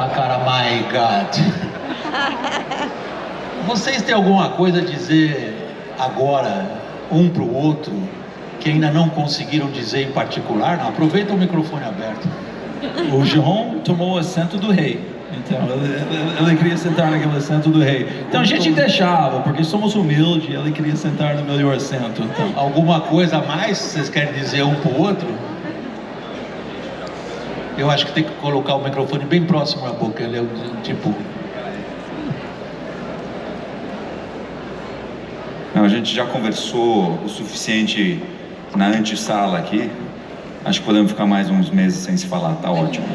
Cara, my God. Vocês têm alguma coisa a dizer agora, um para o outro, que ainda não conseguiram dizer em particular? Não, aproveita o microfone aberto. O Jerome tomou o assento do rei. Então, ele queria sentar naquele assento do rei. Então a gente deixava, porque somos humildes, ele queria sentar no melhor assento. Então. Alguma coisa a mais vocês querem dizer um para o outro? Eu acho que tem que colocar o microfone bem próximo à boca, ele é tipo... Não, a gente já conversou o suficiente na antessala aqui. Acho que podemos ficar mais uns meses sem se falar, tá ótimo.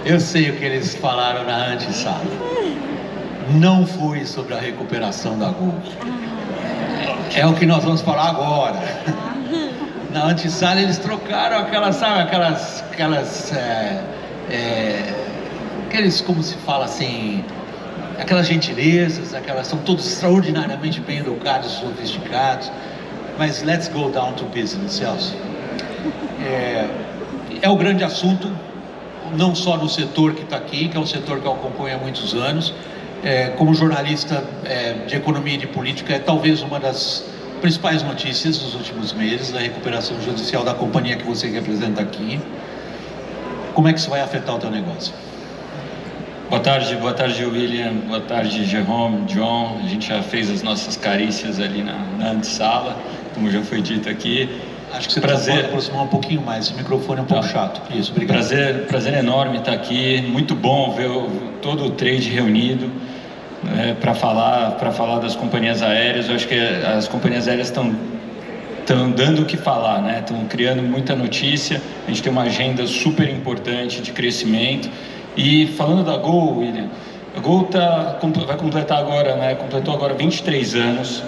Eu sei o que eles falaram na antessala. Não foi sobre a recuperação da Gol. É o que nós vamos falar agora. Na antessala eles trocaram aquelas, sabe, aqueles, como se fala assim, aquelas gentilezas, são todos extraordinariamente bem educados, sofisticados. Mas let's go down to business, Celso. É o grande assunto, não só no setor que está aqui, que é um setor que eu acompanho há muitos anos. Como jornalista de economia e de política, é talvez uma das principais notícias dos últimos meses, a recuperação judicial da companhia que você representa aqui. Como é que isso vai afetar o teu negócio? Boa tarde William, boa tarde Jerome, John. A gente já fez as nossas carícias ali na antessala, como já foi dito aqui. Acho que você pode aproximar um pouquinho mais, esse microfone é um pouco chato. Isso, obrigado. Prazer enorme estar aqui, muito bom ver todo o trade reunido para falar das companhias aéreas. Eu acho que as companhias aéreas estão dando o que falar, né? Estão criando muita notícia, a gente tem uma agenda super importante de crescimento. E falando da Gol, William, a Gol vai completar agora, né? Completou agora 23 anos,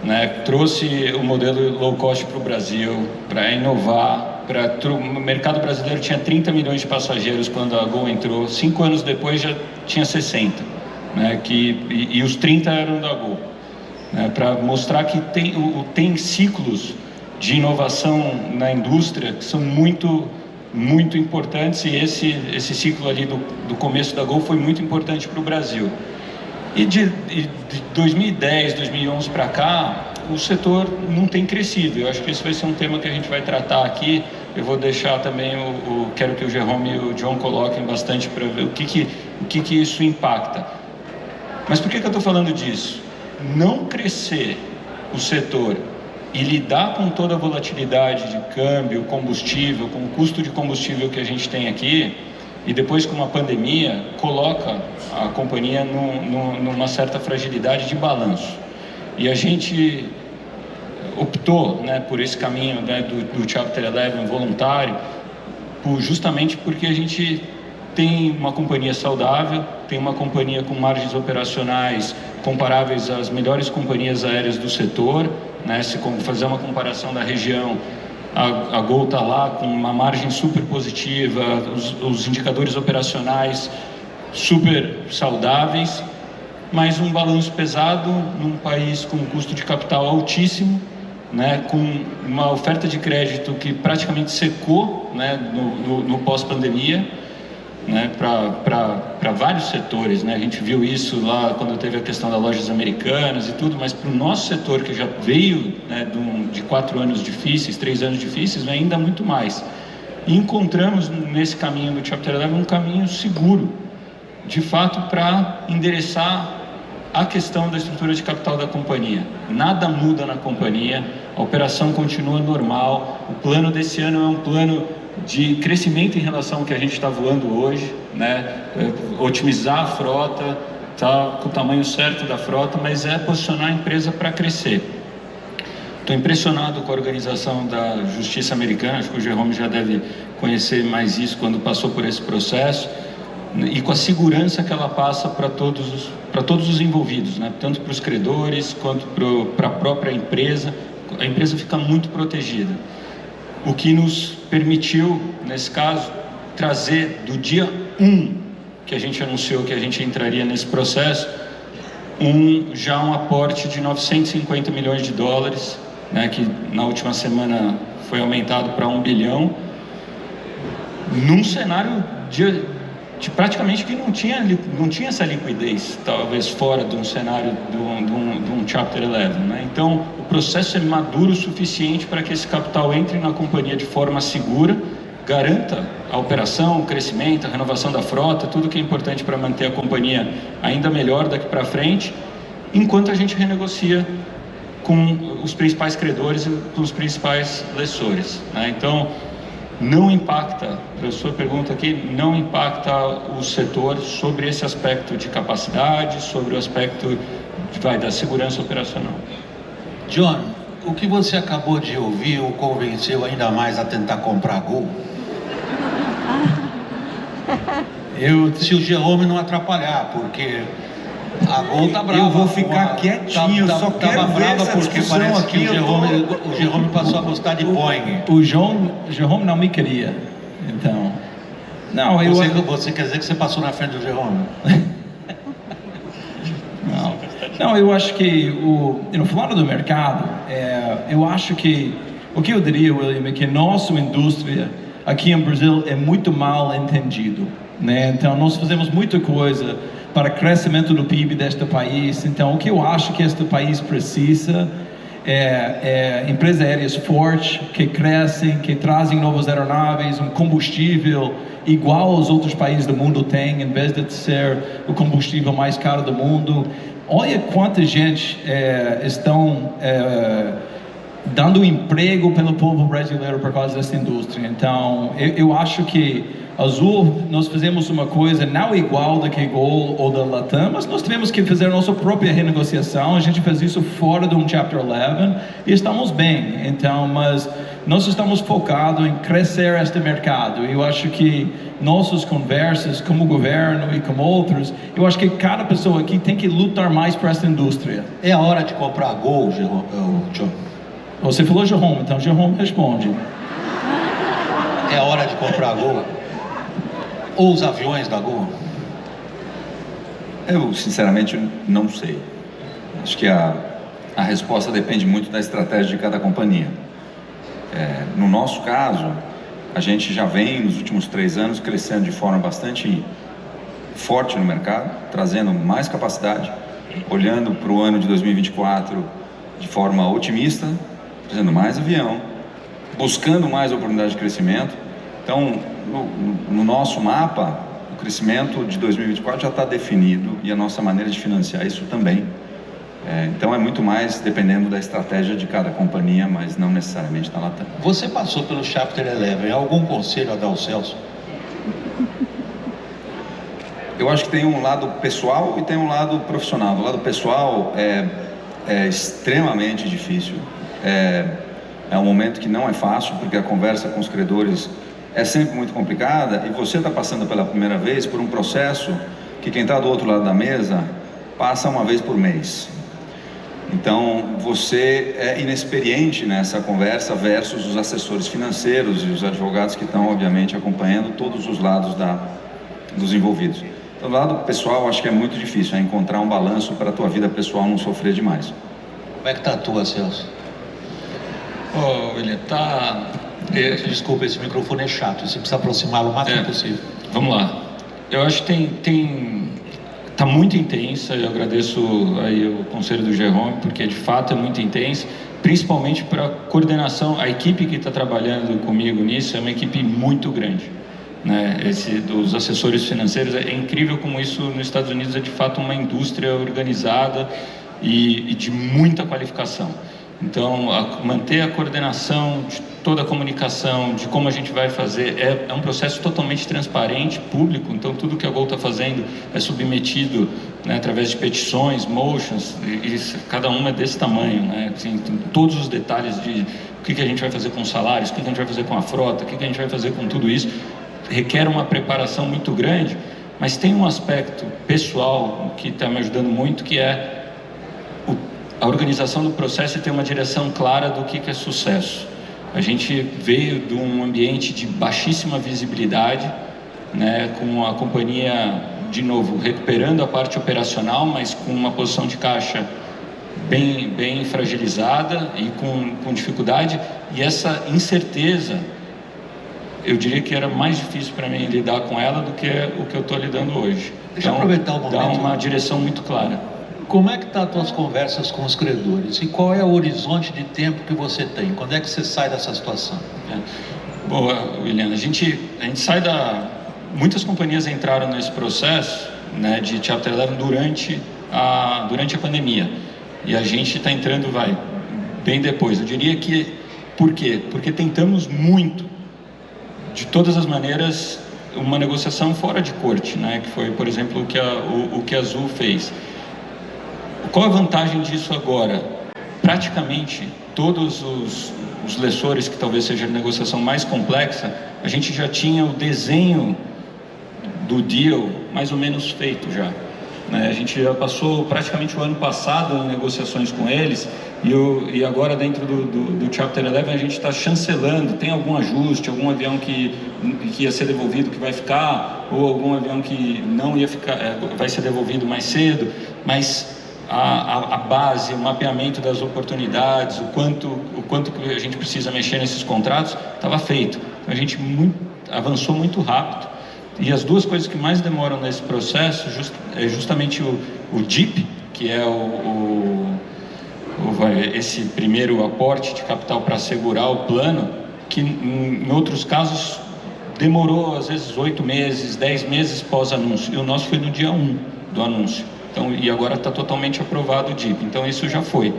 né? Trouxe o modelo low cost para o Brasil, para inovar. O mercado brasileiro tinha 30 milhões de passageiros quando a Gol entrou, 5 anos depois já tinha 60, né? E os 30 eram da Gol, né? Para mostrar que tem ciclos de inovação na indústria que são muito importantes, e esse ciclo ali do começo da Gol foi muito importante para o Brasil. E de 2010, 2011 para cá, o setor não tem crescido. Eu acho que esse vai ser um tema que a gente vai tratar aqui. Eu vou deixar também, quero que o Jerome e o John coloquem bastante para ver o que isso impacta. Mas por que eu estou falando disso? Não crescer o setor e lidar com toda a volatilidade de câmbio, combustível, com o custo de combustível que a gente tem aqui, e depois com uma pandemia, coloca a companhia numa certa fragilidade de balanço. E a gente optou, né, por esse caminho, né, do Chapter 11 voluntário, justamente porque a gente tem uma companhia saudável, tem uma companhia com margens operacionais comparáveis às melhores companhias aéreas do setor, né? Se fazer uma comparação da região, a Gol está lá com uma margem super positiva, os indicadores operacionais super saudáveis, mas um balanço pesado num país com um custo de capital altíssimo, né? Com uma oferta de crédito que praticamente secou, né? no pós-pandemia, né? Para vários setores, né? A gente viu isso lá quando teve a questão das lojas americanas e tudo, mas para o nosso setor, que já veio, né, de 4 anos difíceis, 3 anos difíceis, vem ainda muito mais. E encontramos nesse caminho do Chapter 11 um caminho seguro, de fato, para endereçar a questão da estrutura de capital da companhia. Nada muda na companhia, a operação continua normal, o plano desse ano é um plano de crescimento em relação ao que a gente está voando hoje, né? Otimizar a frota, tá com o tamanho certo da frota, mas posicionar a empresa para crescer. Estou impressionado com a organização da Justiça Americana, acho que o Jerome já deve conhecer mais isso quando passou por esse processo, e com a segurança que ela passa para todos os envolvidos, né? Tanto para os credores quanto para a própria empresa. A empresa fica muito protegida, o que nos permitiu, nesse caso, trazer do dia 1 que a gente anunciou que a gente entraria nesse processo, já um aporte de 950 milhões de dólares, né, que na última semana foi aumentado para 1 bilhão, num cenário de praticamente que não tinha essa liquidez, talvez fora de um cenário de um Chapter 11, né? Então, o processo é maduro o suficiente para que esse capital entre na companhia de forma segura, garanta a operação, o crescimento, a renovação da frota, tudo que é importante para manter a companhia ainda melhor daqui para frente, enquanto a gente renegocia com os principais credores e com os principais lessores, né? Então, não impacta, a sua pergunta aqui, não impacta o setor sobre esse aspecto de capacidade, sobre o aspecto da segurança operacional. John, o que você acabou de ouvir o convenceu ainda mais a tentar comprar a Gol? Se o Jerome não atrapalhar, porque a Gol tá brava. Eu vou ficar quietinho, só quero ver essa porque discussão parece aqui. que o Jerome passou a gostar de Boeing. O Jerome não me queria, então... Não, Você quer dizer que você passou na frente do Jerome? Não, eu acho que, falando do mercado, eu acho que, o que eu diria, William, é que nossa indústria aqui em Brasil é muito mal entendido, né? Então, nós fazemos muita coisa para o crescimento do PIB deste país. Então, o que eu acho que este país precisa é empresas aéreas fortes, que crescem, que trazem novas aeronaves, um combustível igual aos outros países do mundo têm, em vez de ser o combustível mais caro do mundo. Olha quanta gente estão dando emprego pelo povo brasileiro por causa dessa indústria. Então, eu acho que Azul, nós fizemos uma coisa não igual da que Gol ou da Latam, mas nós tivemos que fazer a nossa própria renegociação. A gente fez isso fora de um Chapter 11 e estamos bem. Então, mas nós estamos focados em crescer este mercado. Eu acho que nossas conversas como governo e como outros, eu acho que cada pessoa aqui tem que lutar mais por essa indústria. É a hora de comprar a Gol, John? Você falou Jerome, então Jerome responde. É a hora de comprar a Gol? Ou os aviões da Gol? Eu, sinceramente, não sei. Acho que a resposta depende muito da estratégia de cada companhia. No nosso caso, a gente já vem, nos últimos 3 anos, crescendo de forma bastante forte no mercado, trazendo mais capacidade, olhando para o ano de 2024 de forma otimista, trazendo mais avião, buscando mais oportunidade de crescimento. Então, no nosso mapa, o crescimento de 2024 já está definido e a nossa maneira de financiar isso também. Então, é muito mais dependendo da estratégia de cada companhia, mas não necessariamente da Latam. Você passou pelo Chapter 11, algum conselho a dar ao Celso? Eu acho que tem um lado pessoal e tem um lado profissional. O lado pessoal é extremamente difícil. É um momento que não é fácil, porque a conversa com os credores é sempre muito complicada e você está passando pela primeira vez por um processo que quem está do outro lado da mesa passa uma vez por mês. Então, você é inexperiente nessa conversa versus os assessores financeiros e os advogados que estão, obviamente, acompanhando todos os lados dos envolvidos. Então, do lado pessoal, acho que é muito difícil encontrar um balanço para a tua vida pessoal não sofrer demais. Como é que está a tua, Celso? William, Desculpa, esse microfone é chato, você precisa aproximá-lo o máximo possível. Vamos lá. Eu acho que está muito intensa. Eu agradeço aí o conselho do Jerome, porque de fato é muito intensa, principalmente para a coordenação. A equipe que está trabalhando comigo nisso é uma equipe muito grande, né? Dos assessores financeiros, é incrível como isso nos Estados Unidos é de fato uma indústria organizada e de muita qualificação. Então, manter a coordenação de toda a comunicação, de como a gente vai fazer, é um processo totalmente transparente, público. Então, tudo que a Gol está fazendo é submetido, né, através de petições, motions, e cada uma é desse tamanho, né? Assim, tem todos os detalhes de o que a gente vai fazer com os salários, o que a gente vai fazer com a frota, o que a gente vai fazer com tudo isso. Requer uma preparação muito grande, mas tem um aspecto pessoal que está me ajudando muito, que é a organização do processo e ter uma direção clara do que é sucesso. A gente veio de um ambiente de baixíssima visibilidade, né, com a companhia, de novo, recuperando a parte operacional, mas com uma posição de caixa bem fragilizada e com dificuldade, e essa incerteza eu diria que era mais difícil para mim lidar com ela do que o que eu estou lidando hoje. Deixa eu aproveitar o momento. Dá uma direção muito clara. Como é que estão as tuas conversas com os credores? E qual é o horizonte de tempo que você tem? Quando é que você sai dessa situação? Boa, William. A gente sai muitas companhias entraram nesse processo, né, de Chapter 11 durante a pandemia. E a gente está entrando, bem depois. Eu diria que... Por quê? Porque tentamos muito, de todas as maneiras, uma negociação fora de corte, né, que foi, por exemplo, o que a Azul fez. Qual a vantagem disso agora? Praticamente todos os lessores, que talvez seja a negociação mais complexa, a gente já tinha o desenho do deal mais ou menos feito já. A gente já passou praticamente o ano passado em negociações com eles e agora dentro do Chapter 11 a gente está chancelando, tem algum ajuste, algum avião que ia ser devolvido que vai ficar, ou algum avião que não ia ficar, vai ser devolvido mais cedo, mas a base, o mapeamento das oportunidades, o quanto que a gente precisa mexer nesses contratos, estava feito. Então a gente avançou muito rápido. E as duas coisas que mais demoram nesse processo é justamente o DIP, que é esse primeiro aporte de capital para assegurar o plano, que em outros casos demorou às vezes 8 meses, 10 meses pós-anúncio. E o nosso foi no dia 1 do anúncio. Então, e agora está totalmente aprovado o DIP. Então isso já foi,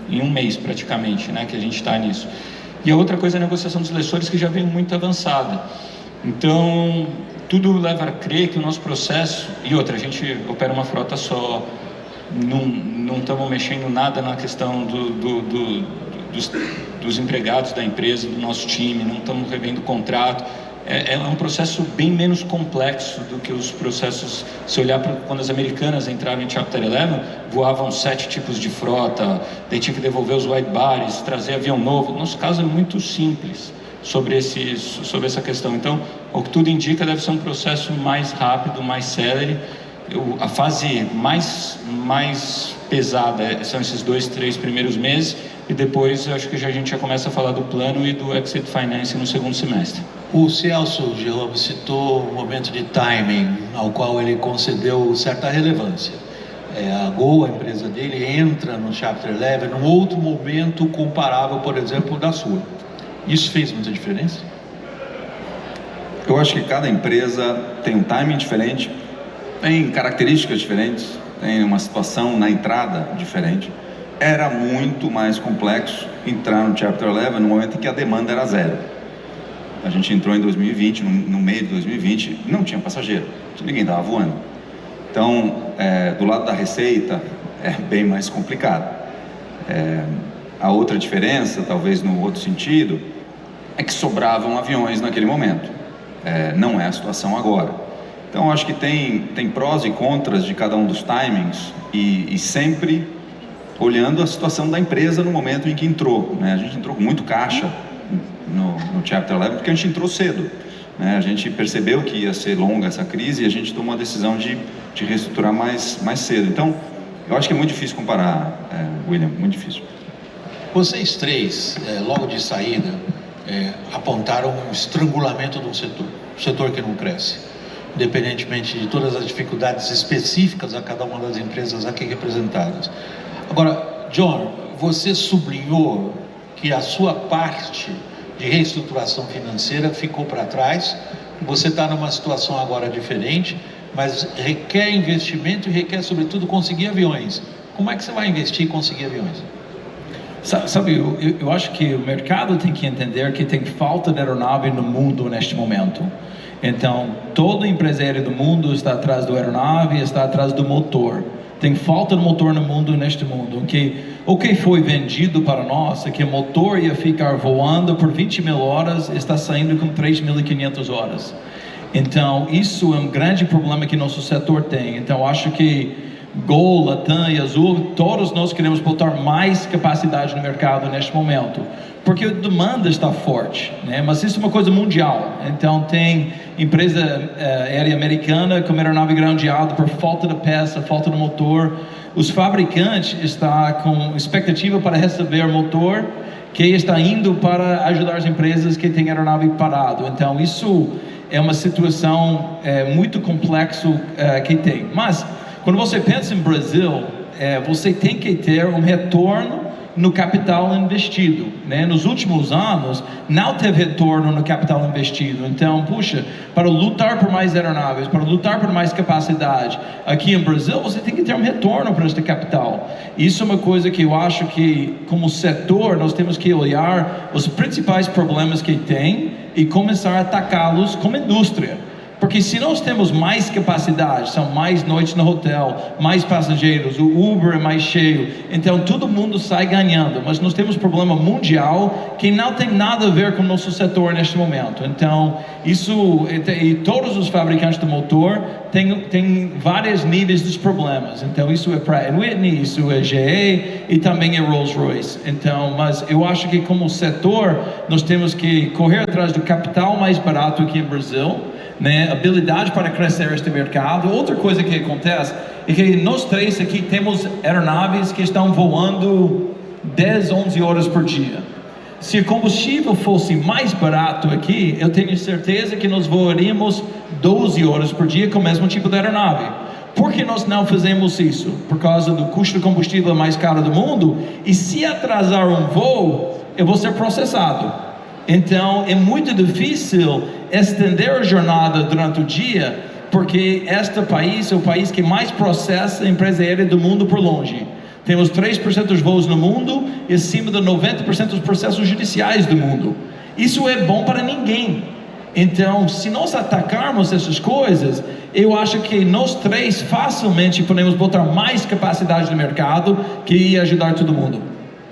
em um mês praticamente, né, que a gente está nisso. E a outra coisa é a negociação dos lessores, que já vem muito avançada. Então, tudo leva a crer que o nosso processo... E outra, a gente opera uma frota só, não estamos mexendo nada na questão dos empregados da empresa, do nosso time, não estamos revendo contrato. É um processo bem menos complexo do que os processos... Se olhar para quando as americanas entraram em Chapter 11, voavam 7 tipos de frota, daí tinha que devolver os wide bodies, trazer avião novo. No nosso caso é muito simples sobre essa questão. Então, o que tudo indica, deve ser um processo mais rápido, mais célere. A fase mais pesada são esses 2, 3 primeiros meses, e depois eu acho que a gente já começa a falar do plano e do exit financing no segundo semestre. O Celso Jerome citou um momento de timing ao qual ele concedeu certa relevância. A Gol, a empresa dele, entra no Chapter 11 num outro momento comparável, por exemplo, da sua. Isso fez muita diferença? Eu acho que cada empresa tem um timing diferente, tem características diferentes, tem uma situação na entrada diferente. Era muito mais complexo entrar no Chapter 11 no momento em que a demanda era zero. A gente entrou em 2020, no meio de 2020, não tinha passageiro, ninguém estava voando. Então, do lado da receita, é bem mais complicado. A outra diferença, talvez no outro sentido, é que sobravam aviões naquele momento. Não é a situação agora. Então, acho que tem prós e contras de cada um dos timings e sempre olhando a situação da empresa no momento em que entrou, né? A gente entrou com muito caixa no Chapter 11 porque a gente entrou cedo, né? A gente percebeu que ia ser longa essa crise e a gente tomou a decisão de reestruturar mais cedo. Então, eu acho que é muito difícil comparar, William, muito difícil. Vocês três, logo de saída, apontaram um estrangulamento do setor, um setor que não cresce, independentemente de todas as dificuldades específicas a cada uma das empresas aqui representadas. Agora, John, você sublinhou que a sua parte de reestruturação financeira ficou para trás. Você está numa situação agora diferente, mas requer investimento e requer, sobretudo, conseguir aviões. Como é que você vai investir e conseguir aviões? Sabe, eu acho que o mercado tem que entender que tem falta de aeronave no mundo neste momento. Então, todo empresário do mundo está atrás do aeronave, está atrás do motor. Tem falta de motor no mundo, neste mundo. O que foi vendido para nós é que o motor ia ficar voando por 20 mil horas, está saindo com 3.500 horas. Então, isso é um grande problema que nosso setor tem. Então, acho que Gol, Latam e Azul, todos nós queremos botar mais capacidade no mercado neste momento. porque a demanda está forte, né? Mas isso é uma coisa mundial. Então tem empresa aérea americana com aeronave groundada por falta de peça, falta de motor. Os fabricantes estão com expectativa para receber motor que está indo para ajudar as empresas que têm aeronave parado. Então isso é uma situação muito complexa que tem. Mas quando você pensa em Brasil, você tem que ter um retorno no capital investido, né? Nos últimos anos não teve retorno no capital investido. Então, puxa, para lutar por mais aeronaves, para lutar por mais capacidade aqui em Brasil, você tem que ter um retorno para este capital. Isso é uma coisa que eu acho que, como setor, nós temos que olhar os principais problemas que tem e começar a atacá-los como indústria. Porque se nós temos mais capacidade, são mais noites no hotel, mais passageiros, o Uber é mais cheio, então todo mundo sai ganhando. Mas nós temos um problema mundial que não tem nada a ver com o nosso setor neste momento. Então, isso, e todos os fabricantes de motor têm vários níveis dos problemas. Então, isso é Pratt & Whitney, isso é GE e também é Rolls-Royce. Então, mas eu acho que como setor, nós temos que correr atrás do capital mais barato aqui no Brasil, né, habilidade para crescer este mercado. Outra coisa que acontece é que nós três aqui temos aeronaves que estão voando 10, 11 horas por dia. Se o combustível fosse mais barato aqui, eu tenho certeza que nós voaríamos 12 horas por dia com o mesmo tipo de aeronave. Por que nós não fazemos isso? Por causa do custo de combustível mais caro do mundo, e se atrasar um voo, eu vou ser processado. Então, é muito difícil estender a jornada durante o dia, porque este país é o país que mais processa a empresa aérea do mundo por longe. Temos 3% dos voos no mundo e acima de 90% dos processos judiciais do mundo. Isso é bom para ninguém. Então, se nós atacarmos essas coisas, eu acho que nós três facilmente podemos botar mais capacidade no mercado que ia ajudar todo mundo.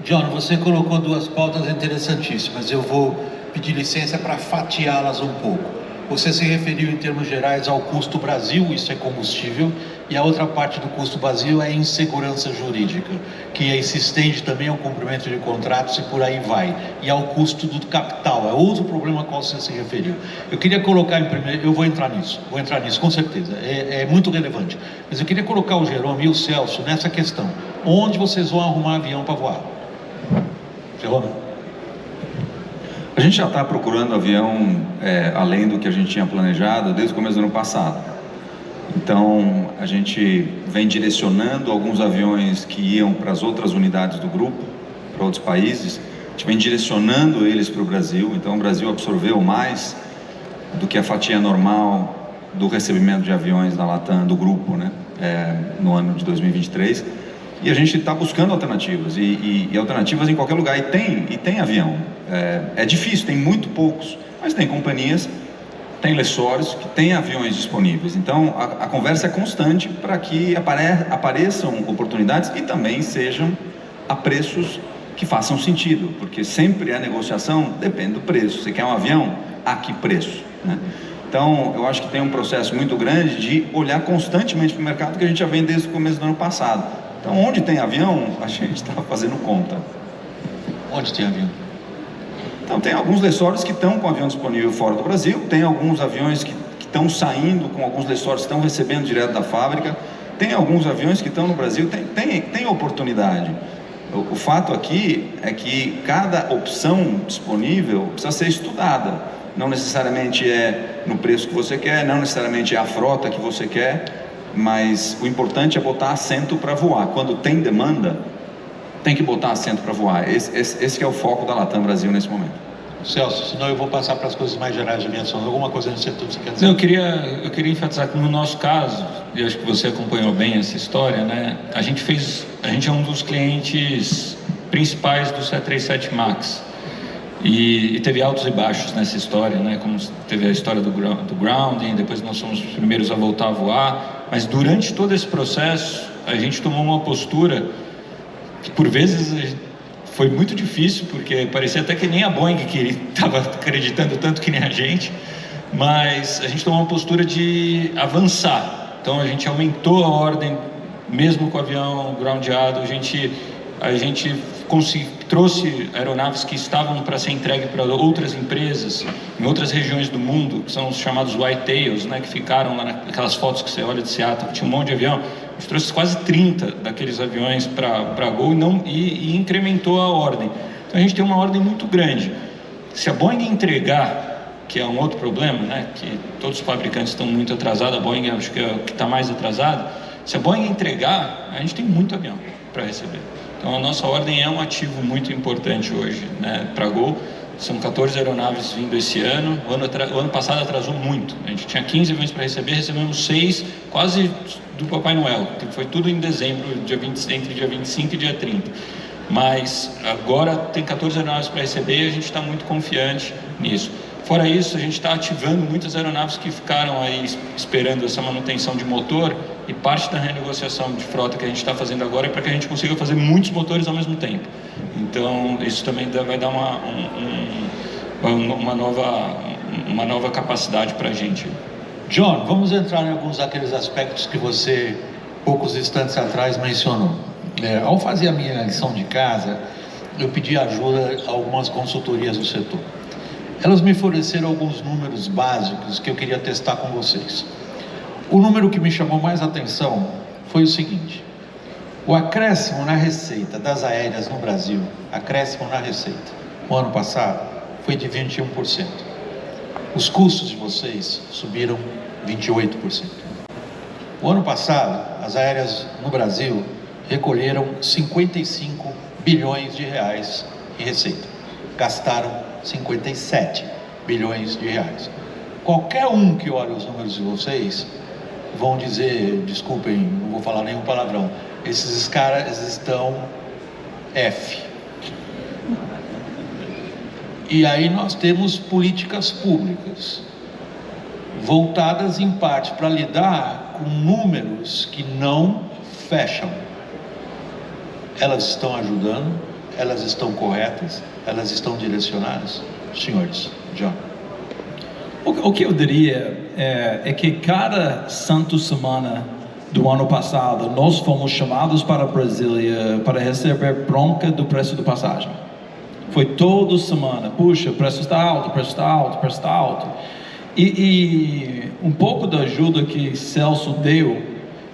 John, você colocou duas pautas interessantíssimas. Eu vou pedir licença para fatiá-las um pouco. Você se referiu em termos gerais ao custo Brasil, isso é combustível, e a outra parte do custo Brasil é insegurança jurídica, que se estende também ao cumprimento de contratos e por aí vai, e ao custo do capital, é outro problema ao qual você se referiu. Eu queria colocar em primeiro, eu vou entrar nisso com certeza, é muito relevante, mas eu queria colocar o Jerome e o Celso nessa questão. Onde vocês vão arrumar avião para voar? Jerome? A gente já está procurando avião além do que a gente tinha planejado desde o começo do ano passado. Então, a gente vem direcionando alguns aviões que iam para as outras unidades do grupo, para outros países. A gente vem direcionando eles para o Brasil. Então, o Brasil absorveu mais do que a fatia normal do recebimento de aviões da Latam, do grupo, né? No ano de 2023. E a gente está buscando alternativas, e alternativas em qualquer lugar, e tem avião. É difícil, tem muito poucos, mas tem companhias, tem lessores que têm aviões disponíveis. Então a conversa é constante para que apareçam oportunidades e também sejam a preços que façam sentido, porque sempre a negociação depende do preço. Você quer um avião? A que preço, né? Então eu acho que tem um processo muito grande de olhar constantemente para o mercado, que a gente já vem desde o começo do ano passado. Então, onde tem avião, a gente está fazendo conta. Onde tem avião? Então, tem alguns lessores que estão com avião disponível fora do Brasil, tem alguns aviões que estão saindo, com alguns lessores que estão recebendo direto da fábrica, tem alguns aviões que estão no Brasil, tem oportunidade. O fato aqui é que cada opção disponível precisa ser estudada. Não necessariamente é no preço que você quer, não necessariamente é a frota que você quer, mas o importante é botar assento para voar. Quando tem demanda, tem que botar assento para voar. Esse que é o foco da Latam Brasil nesse momento. Celso, senão eu vou passar para as coisas mais gerais de aviação. Alguma coisa nesse setor que você quer dizer? Eu queria enfatizar que no nosso caso, e acho que você acompanhou bem essa história, né? A gente é um dos clientes principais do 737 MAX. E teve altos e baixos nessa história, né? Como teve a história do grounding, depois nós fomos os primeiros a voltar a voar. Mas durante todo esse processo, a gente tomou uma postura que por vezes foi muito difícil, porque parecia até que nem a Boeing que estava acreditando tanto que nem a gente, mas a gente tomou uma postura de avançar. Então a gente aumentou a ordem, mesmo com o avião groundado, a gente trouxe aeronaves que estavam para ser entregue para outras empresas em outras regiões do mundo, que são os chamados white tails, né, que ficaram lá naquelas fotos que você olha de Seattle, que tinha um monte de avião. A gente trouxe quase 30 daqueles aviões para Gol e incrementou a ordem. Então a gente tem uma ordem muito grande. Se a Boeing entregar, que é um outro problema, né, que todos os fabricantes estão muito atrasados, a Boeing acho que é o que está mais atrasado. Se a Boeing entregar, a gente tem muito avião para receber. Então a nossa ordem é um ativo muito importante hoje, né, para a Gol. São 14 aeronaves vindo esse ano. O ano passado atrasou muito. A gente tinha 15 aviões para receber, recebemos 6, quase do Papai Noel. Foi tudo em dezembro, entre dia 25 e dia 30. Mas agora tem 14 aeronaves para receber e a gente está muito confiante nisso. Fora isso, a gente está ativando muitas aeronaves que ficaram aí esperando essa manutenção de motor, e parte da renegociação de frota que a gente está fazendo agora é para que a gente consiga fazer muitos motores ao mesmo tempo. Então, isso também vai dar uma nova capacidade para a gente. John, vamos entrar em alguns daqueles aspectos que você, poucos instantes atrás, mencionou. Ao fazer a minha lição de casa, eu pedi ajuda a algumas consultorias do setor. Elas me forneceram alguns números básicos que eu queria testar com vocês. O número que me chamou mais atenção foi o seguinte: o acréscimo na receita das aéreas no Brasil, acréscimo na receita, no ano passado, foi de 21%. Os custos de vocês subiram 28%. O ano passado, as aéreas no Brasil recolheram 55 bilhões de reais em receita. Gastaram 57 bilhões de reais. Qualquer um que olhe os números de vocês vão dizer, desculpem, não vou falar nenhum palavrão, esses caras estão F. E aí nós temos políticas públicas voltadas em parte para lidar com números que não fecham. Elas estão ajudando, elas estão corretas, elas estão direcionadas? Senhores, John. O que eu diria é que cada santo semana do ano passado nós fomos chamados para Brasília para receber bronca do preço da passagem. Foi toda semana, puxa, o preço está alto, o preço está alto, o preço está alto. E um pouco da ajuda que Celso deu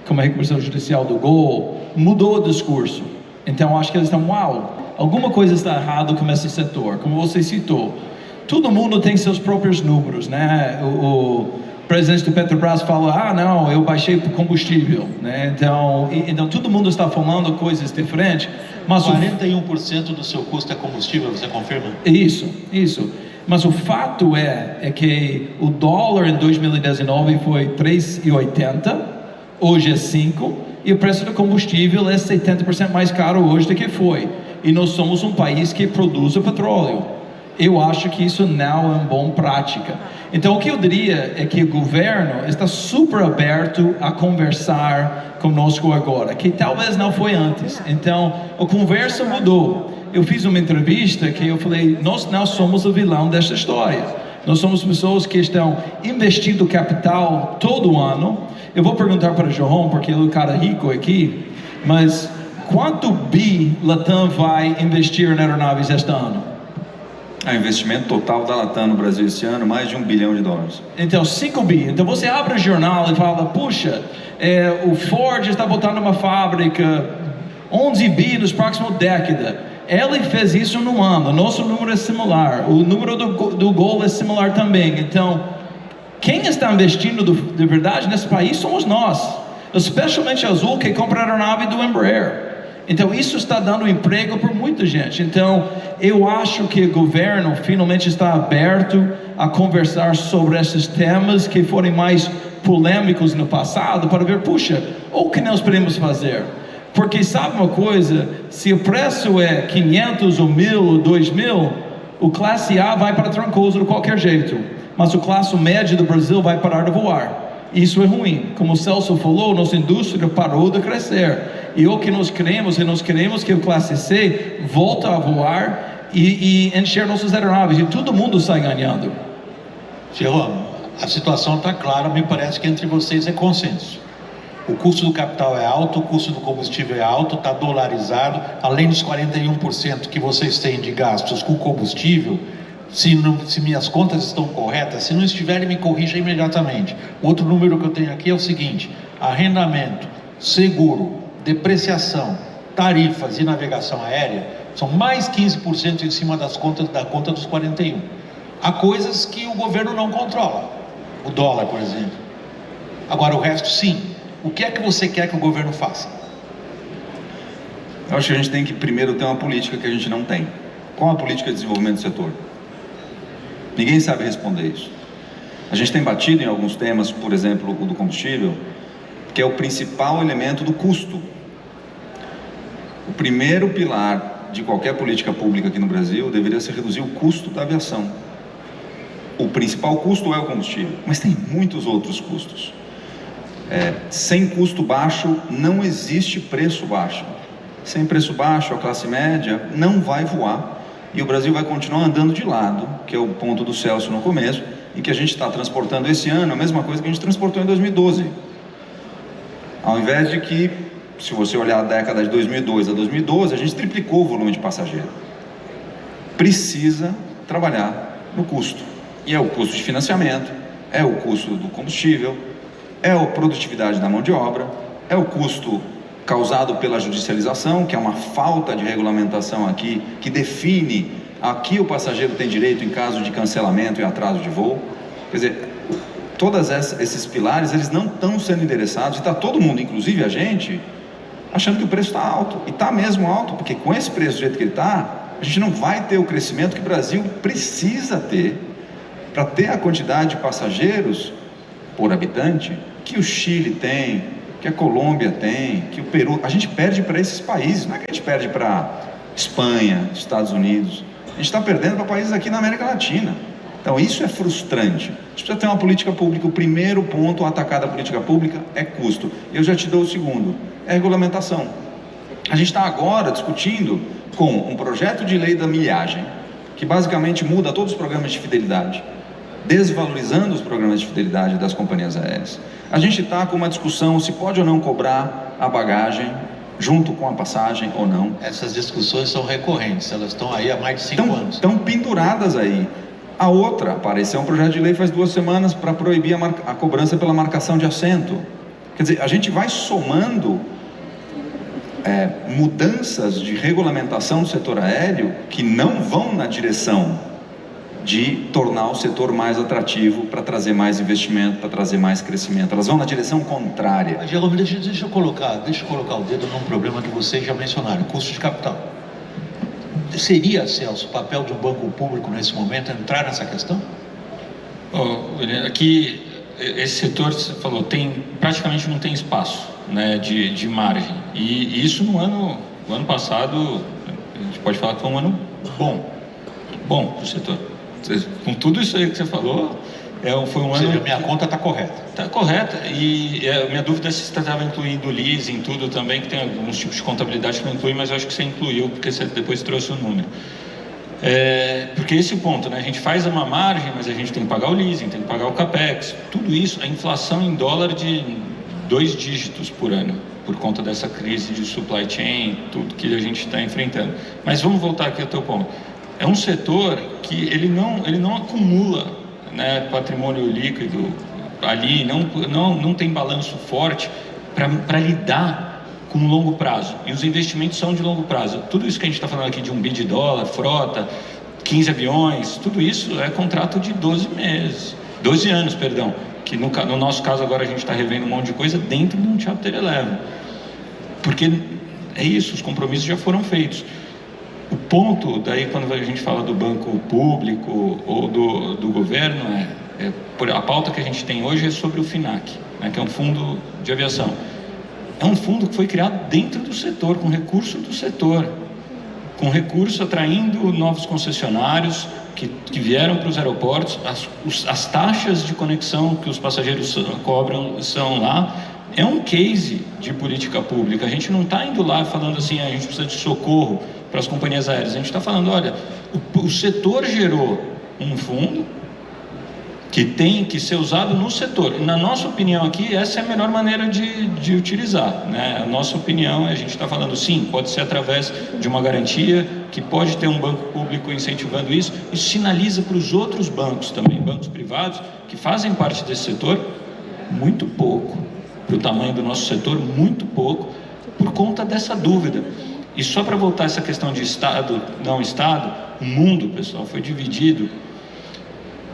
como recuperação judicial do Gol mudou o discurso. Então acho que eles estão, uau, alguma coisa está errada com esse setor, como você citou. Todo mundo tem seus próprios números, né? O presidente do Petrobras fala, não, eu baixei o combustível, né? Então todo mundo está falando coisas diferentes. Mas 41% do seu custo é combustível, você confirma? Isso. Mas o fato é que o dólar em 2019 foi 3,80, hoje é 5, e o preço do combustível é 70% mais caro hoje do que foi. E nós somos um país que produz o petróleo. Eu acho que isso não é uma boa prática. Então o que eu diria é que o governo está super aberto a conversar conosco agora, que talvez não foi antes. Então a conversa mudou. Eu fiz uma entrevista que eu falei, nós não somos o vilão desta história. Nós somos pessoas que estão investindo capital todo ano. Eu vou perguntar para o João, porque ele é um cara rico aqui, mas quanto bi Latam vai investir em aeronaves este ano? O investimento total da Latam no Brasil esse ano, mais de $1 bilhão. Então, 5 bi. Então você abre o jornal e fala, puxa, o Ford está botando uma fábrica, 11 bi nos próximos décadas. Ele fez isso no ano, nosso número é similar, o número do Gol é similar também. Então, quem está investindo de verdade nesse país somos nós, especialmente a Azul, que compra a aeronave do Embraer. Então isso está dando emprego para muita gente. Então eu acho que o governo finalmente está aberto a conversar sobre esses temas que foram mais polêmicos no passado, para ver, puxa, o que nós podemos fazer? Porque sabe uma coisa, se o preço é 500 ou 1.000 ou 2.000, o classe A vai para Trancoso de qualquer jeito, mas o classe médio do Brasil vai parar de voar. Isso é ruim. Como o Celso falou, nossa indústria parou de crescer. E o que nós queremos que o classe C volte a voar e encher nossas aeronaves. E todo mundo sai ganhando. Jerome, a situação está clara, me parece que entre vocês é consenso. O custo do capital é alto, o custo do combustível é alto, está dolarizado, além dos 41% que vocês têm de gastos com combustível. Se minhas contas estão corretas, se não estiverem, me corrija imediatamente. Outro número que eu tenho aqui é o seguinte: arrendamento, seguro, depreciação, tarifas e navegação aérea são mais 15% em cima da conta dos 41%. Há coisas que o governo não controla, o dólar, por exemplo. Agora, o resto, sim. O que é que você quer que o governo faça? Eu acho que a gente tem que primeiro ter uma política que a gente não tem. Qual a política de desenvolvimento do setor? Ninguém sabe responder isso. A gente tem batido em alguns temas, por exemplo, o do combustível, que é o principal elemento do custo. O primeiro pilar de qualquer política pública aqui no Brasil deveria ser reduzir o custo da aviação. O principal custo é o combustível, mas tem muitos outros custos. Sem custo baixo não existe preço baixo. Sem preço baixo, a classe média não vai voar e o Brasil vai continuar andando de lado, que é o ponto do Celso no começo, e que a gente está transportando esse ano a mesma coisa que a gente transportou em 2012. Ao invés de que, se você olhar a década de 2002 a 2012, a gente triplicou o volume de passageiro. Precisa trabalhar no custo. E é o custo de financiamento, é o custo do combustível, é a produtividade da mão de obra, é o custo causado pela judicialização, que é uma falta de regulamentação aqui, que define a que o passageiro tem direito em caso de cancelamento e atraso de voo. Quer dizer, todos esses pilares, eles não estão sendo endereçados, e está todo mundo, inclusive a gente, achando que o preço está alto, e está mesmo alto, porque com esse preço do jeito que ele está, a gente não vai ter o crescimento que o Brasil precisa ter, para ter a quantidade de passageiros por habitante que o Chile tem, que a Colômbia tem, que o Peru. A gente perde para esses países, não é que a gente perde para Espanha, Estados Unidos, a gente está perdendo para países aqui na América Latina. Então isso é frustrante. A gente precisa ter uma política pública. O primeiro ponto a atacar da política pública é custo. Eu já te dou o segundo, é regulamentação. A gente está agora discutindo com um projeto de lei da milhagem, que basicamente muda todos os programas de fidelidade, desvalorizando os programas de fidelidade das companhias aéreas. A gente está com uma discussão se pode ou não cobrar a bagagem junto com a passagem ou não. Essas discussões são recorrentes, elas estão aí há mais de 5 anos. Estão penduradas aí. A outra, apareceu um projeto de lei faz 2 semanas para proibir a cobrança pela marcação de assento. Quer dizer, a gente vai somando mudanças de regulamentação do setor aéreo que não vão na direção de tornar o setor mais atrativo, para trazer mais investimento, para trazer mais crescimento. Elas vão na direção contrária. Geraldo, deixa eu colocar o dedo num problema que vocês já mencionaram: custo de capital. Seria, Celso, o papel de um banco público nesse momento entrar nessa questão? Aqui, esse setor, você falou, praticamente não tem espaço, né, de margem. E isso no ano passado, a gente pode falar que foi um ano bom para o setor. Com tudo isso aí que você falou, foi um ano... Ou seja, minha conta está correta. Está correta, e a minha dúvida é se você estava incluindo o leasing, tudo também, que tem alguns tipos de contabilidade que não inclui, mas eu acho que você incluiu, porque você depois trouxe o número. Porque esse ponto, né, a gente faz uma margem, mas a gente tem que pagar o leasing, tem que pagar o capex, tudo isso, a inflação em dólar de 2 dígitos por ano, por conta dessa crise de supply chain, tudo que a gente está enfrentando. Mas vamos voltar aqui ao teu ponto. É um setor que ele não acumula, né, patrimônio líquido ali, não tem balanço forte para lidar com o longo prazo. E os investimentos são de longo prazo. Tudo isso que a gente está falando aqui de $1 bilhão, frota, 15 aviões, tudo isso é contrato de 12 anos, perdão. Que no nosso caso agora a gente está revendo um monte de coisa dentro de um Chapter 11. Porque é isso, os compromissos já foram feitos. O ponto, daí, quando a gente fala do banco público ou do governo, a pauta que a gente tem hoje é sobre o FINAC, né, que é um fundo de aviação. É um fundo que foi criado dentro do setor, com recurso do setor, com recurso atraindo novos concessionários que vieram para os aeroportos. As taxas de conexão que os passageiros cobram são lá. É um case de política pública. A gente não está indo lá falando assim, a gente precisa de socorro para as companhias aéreas. A gente está falando, olha, o setor gerou um fundo que tem que ser usado no setor. Na nossa opinião aqui, essa é a melhor maneira de utilizar, né? A nossa opinião, a gente está falando sim, pode ser através de uma garantia, que pode ter um banco público incentivando isso. Isso sinaliza para os outros bancos também, bancos privados, que fazem parte desse setor, muito pouco, para o tamanho do nosso setor, muito pouco, por conta dessa dúvida. E só para voltar a essa questão de Estado, não Estado, o mundo, pessoal, foi dividido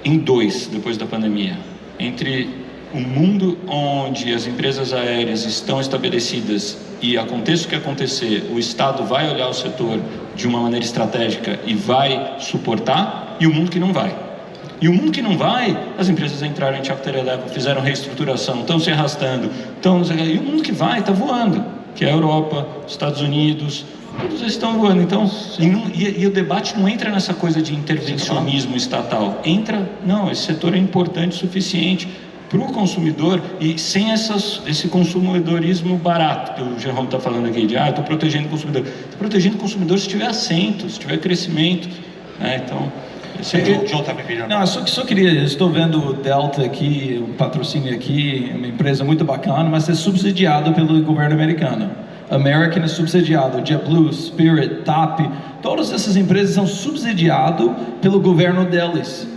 em dois depois da pandemia, entre um mundo onde as empresas aéreas estão estabelecidas e aconteça o que acontecer, o Estado vai olhar o setor de uma maneira estratégica e vai suportar, e o mundo que não vai. E o mundo que não vai, as empresas entraram em Chapter 11, fizeram reestruturação, estão se arrastando, e o mundo que vai está voando, que é a Europa, Estados Unidos, todos estão voando. Então, e o debate não entra nessa coisa de intervencionismo estatal. Entra, não, esse setor é importante o suficiente para o consumidor, e sem esse consumidorismo barato que o Jerome está falando aqui, de estou protegendo o consumidor. Estou protegendo o consumidor se tiver assento, se tiver crescimento, né? Então, o John está me pedindo. Não, só queria, estou vendo o Delta aqui, o patrocínio aqui, é uma empresa muito bacana, mas é subsidiado pelo governo americano. American é subsidiado, JetBlue, Spirit, TAP, todas essas empresas são subsidiadas pelo governo deles.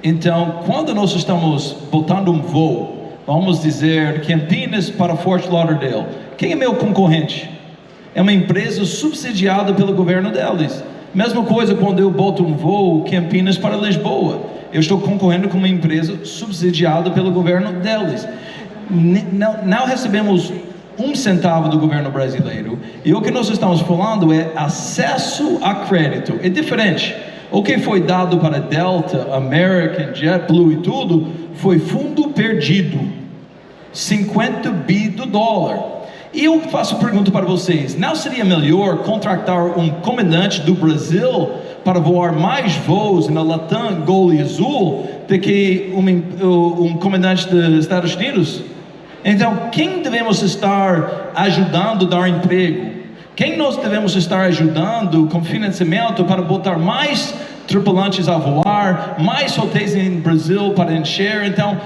Então, quando nós estamos botando um voo, vamos dizer Campinas para Fort Lauderdale, quem é meu concorrente? É uma empresa subsidiada pelo governo deles. Mesma coisa quando eu boto um voo Campinas para Lisboa, eu estou concorrendo com uma empresa subsidiada pelo governo deles. Não recebemos um centavo do governo brasileiro, e o que nós estamos falando é acesso a crédito. É diferente. O que foi dado para Delta, American, JetBlue e tudo foi fundo perdido, 50 bi do dólar. E eu faço pergunta para vocês: não seria melhor contratar um comandante do Brasil para voar mais voos na Latam, Gol e Azul do que um comandante dos Estados Unidos? Então, quem devemos estar ajudando a dar emprego? Quem nós devemos estar ajudando com financiamento para botar mais tripulantes a voar, mais hotéis em Brasil para encher? Então,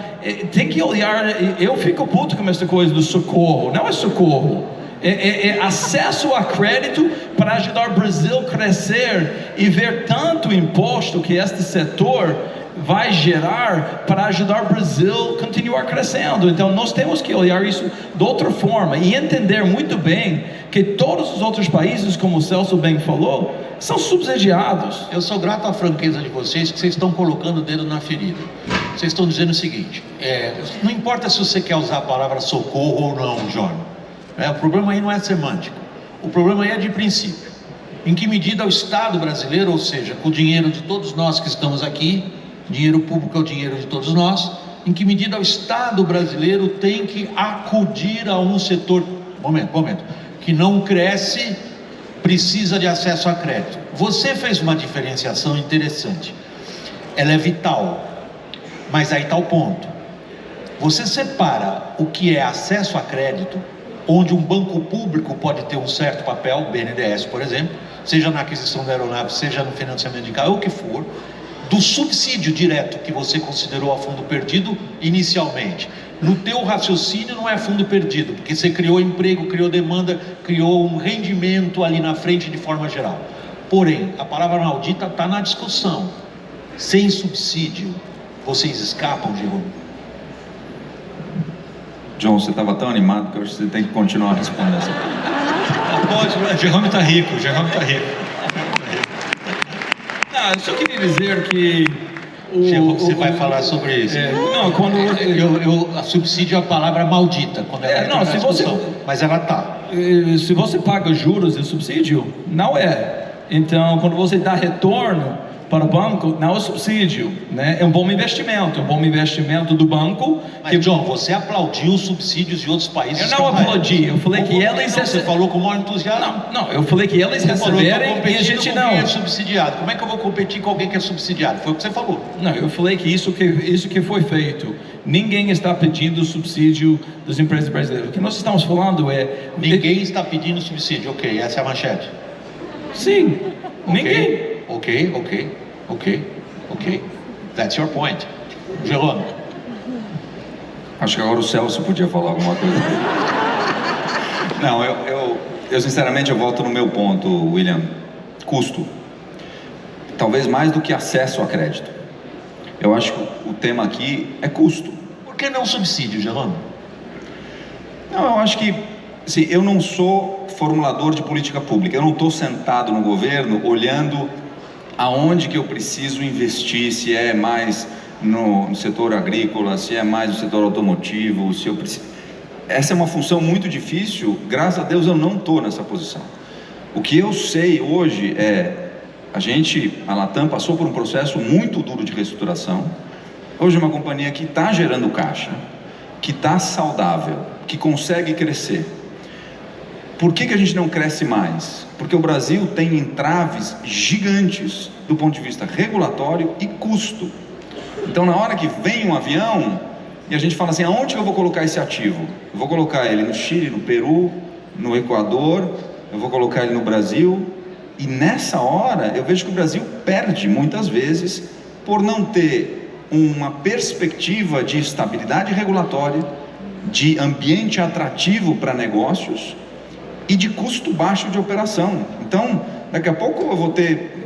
tem que olhar. Eu fico puto com essa coisa do socorro. Não é socorro, é acesso a crédito para ajudar o Brasil a crescer e ver tanto imposto que este setor vai gerar para ajudar o Brasil a continuar crescendo. Então nós temos que olhar isso de outra forma e entender muito bem que todos os outros países, como o Celso bem falou, são subsidiados. Eu sou grato à franqueza de vocês, que vocês estão colocando o dedo na ferida. Vocês estão dizendo o seguinte: não importa se você quer usar a palavra socorro ou não, Jorge, o problema aí não é semântico, o problema aí é de princípio. Em que medida o Estado brasileiro, ou seja, com o dinheiro de todos nós que estamos aqui, dinheiro público é o dinheiro de todos nós, em que medida o Estado brasileiro tem que acudir a um setor, que não cresce, precisa de acesso a crédito. Você fez uma diferenciação interessante, ela é vital, mas aí está o ponto. Você separa o que é acesso a crédito, onde um banco público pode ter um certo papel, o BNDES, por exemplo, seja na aquisição da aeronave, seja no financiamento de carro, o que for, do subsídio direto que você considerou a fundo perdido inicialmente. No teu raciocínio não é fundo perdido, porque você criou emprego, criou demanda, criou um rendimento ali na frente de forma geral. Porém, a palavra maldita está na discussão. Sem subsídio, vocês escapam, Jerome? John, você estava tão animado que eu acho que você tem que continuar respondendo essa pergunta. Pode, o Jerome está rico, Não, eu só queria dizer que você vai falar sobre isso. Não, quando a subsídio é a palavra maldita quando ela entra na discussão, mas ela está. Se você paga juros de subsídio, não é. Então, quando você dá retorno para o banco, não é subsídio, né? É um bom investimento do banco. Mas, John, você aplaudiu os subsídios de outros países. Eu não aplaudi, eu falei que eles... Você falou com o maior entusiasmo. Não, eu falei que eles receberem e a gente não. Quem é subsidiado. Como é que eu vou competir com alguém que é subsidiado? Foi o que você falou. Não, eu falei que isso que foi feito. Ninguém está pedindo subsídio das empresas brasileiras. O que nós estamos falando é... Ninguém está pedindo subsídio, ok, essa é a manchete. Sim, ninguém. Ok. That's your point. Jerome. Acho que agora o Celso podia falar alguma coisa. Não, eu sinceramente eu volto no meu ponto, William. Custo. Talvez mais do que acesso a crédito. Eu acho que o tema aqui é custo. Por que não subsídio, Jerome? Não, eu acho que assim, eu não sou formulador de política pública. Eu não estou sentado no governo olhando aonde que eu preciso investir, se é mais no setor agrícola, se é mais no setor automotivo, se eu preciso... Essa é uma função muito difícil, graças a Deus eu não estou nessa posição. O que eu sei hoje é, a Latam passou por um processo muito duro de reestruturação. Hoje é uma companhia que está gerando caixa, que está saudável, que consegue crescer. Por que a gente não cresce mais? Porque o Brasil tem entraves gigantes do ponto de vista regulatório e custo. Então, na hora que vem um avião e a gente fala assim, aonde que eu vou colocar esse ativo? Eu vou colocar ele no Chile, no Peru, no Equador, eu vou colocar ele no Brasil. E nessa hora eu vejo que o Brasil perde muitas vezes por não ter uma perspectiva de estabilidade regulatória, de ambiente atrativo para negócios e de custo baixo de operação. Então, daqui a pouco eu vou ter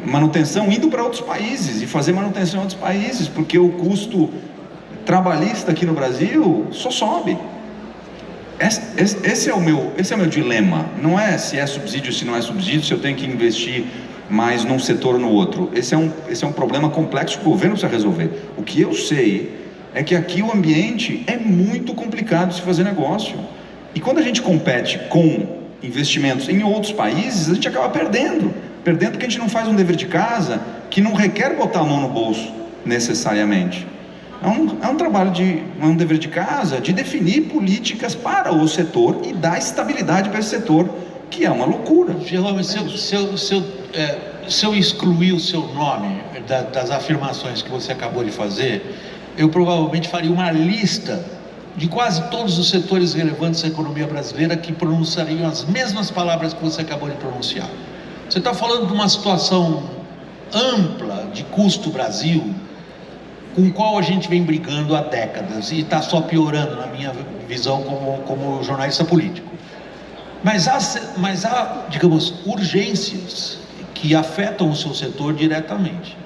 manutenção indo para outros países e fazer manutenção em outros países, porque o custo trabalhista aqui no Brasil só sobe. Esse é o meu dilema. Não é se é subsídio, se não é subsídio, se eu tenho que investir mais num setor ou no outro. Esse é um problema complexo que o governo precisa resolver. O que eu sei é que aqui o ambiente é muito complicado de se fazer negócio. E quando a gente compete com investimentos em outros países, a gente acaba perdendo porque a gente não faz um dever de casa que não requer botar a mão no bolso necessariamente. É um trabalho um dever de casa de definir políticas para o setor e dar estabilidade para esse setor, que é uma loucura. Jerome, se eu excluir o seu nome das afirmações que você acabou de fazer, eu provavelmente faria uma lista de quase todos os setores relevantes da economia brasileira que pronunciariam as mesmas palavras que você acabou de pronunciar. Você está falando de uma situação ampla de custo Brasil, com o qual a gente vem brigando há décadas e está só piorando na minha visão como jornalista político. Mas há, digamos, urgências que afetam o seu setor diretamente.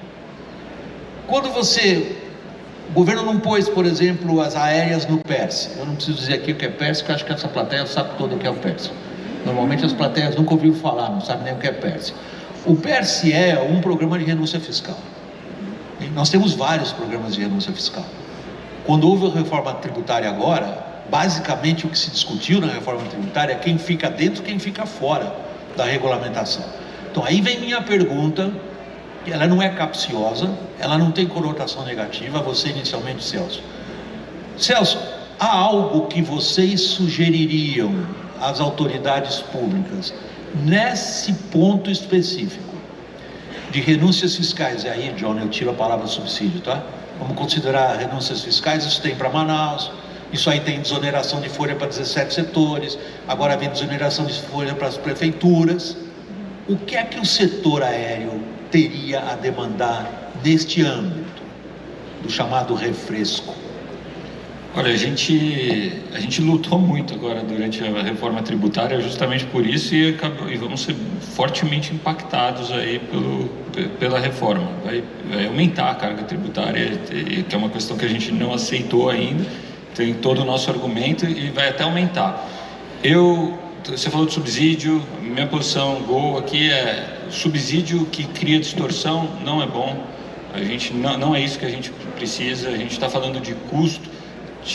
Quando o governo não pôs, por exemplo, as aéreas no PERSE. Eu não preciso dizer aqui o que é PERSE, porque eu acho que essa plateia sabe todo o que é o PERSE. Normalmente as plateias nunca ouviram falar, não sabem nem o que é PERSE. O PERSE é um programa de renúncia fiscal. E nós temos vários programas de renúncia fiscal. Quando houve a reforma tributária agora, basicamente o que se discutiu na reforma tributária é quem fica dentro e quem fica fora da regulamentação. Então aí vem minha pergunta, ela não é capciosa, ela não tem conotação negativa, você inicialmente, Celso. Celso, há algo que vocês sugeririam às autoridades públicas nesse ponto específico de renúncias fiscais? E aí, John, eu tiro a palavra subsídio, tá? Vamos considerar renúncias fiscais, isso tem para Manaus, isso aí tem desoneração de folha para 17 setores, agora vem desoneração de folha para as prefeituras. O que é que o setor aéreo teria a demandar neste âmbito do chamado refresco? Olha, a gente lutou muito agora durante a reforma tributária justamente por isso e vamos ser fortemente impactados aí pela reforma. Vai aumentar a carga tributária, que é uma questão que a gente não aceitou ainda, tem todo o nosso argumento e vai até aumentar. Você falou de subsídio, minha posição aqui é subsídio que cria distorção, não é bom. A gente não é isso que a gente precisa, a gente está falando de custo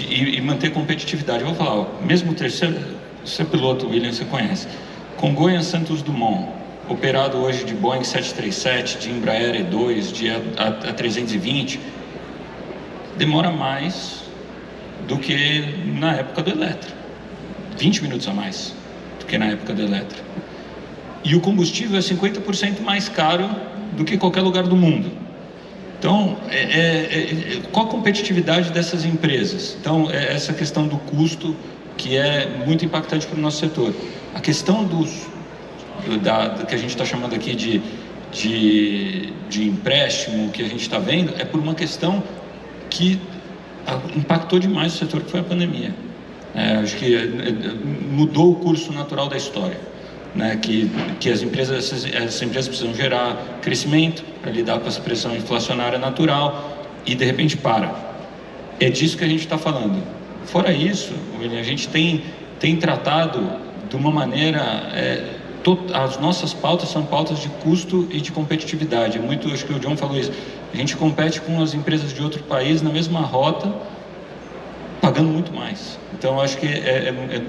e manter competitividade. Eu vou falar, mesmo o terceiro, você é piloto, William, você conhece. Congonhas Santos Dumont, operado hoje de Boeing 737, de Embraer E2, de A320, demora mais do que na época do Eletra. 20 minutos a mais do que na época do Eletra. E o combustível é 50% mais caro do que qualquer lugar do mundo. Então, qual a competitividade dessas empresas? Então, essa questão do custo que é muito impactante para o nosso setor. A questão que a gente está chamando aqui de empréstimo, que a gente está vendo, é por uma questão que impactou demais o setor, que foi a pandemia. Acho que mudou o curso natural da história, né? Que essas empresas precisam gerar crescimento para lidar com essa pressão inflacionária natural e de repente para. É disso que a gente está falando. Fora isso, William, a gente tem tratado de uma maneira... as nossas pautas são pautas de custo e de competitividade. Acho que o John falou isso. A gente compete com as empresas de outro país na mesma rota, pagando muito mais. Então, acho que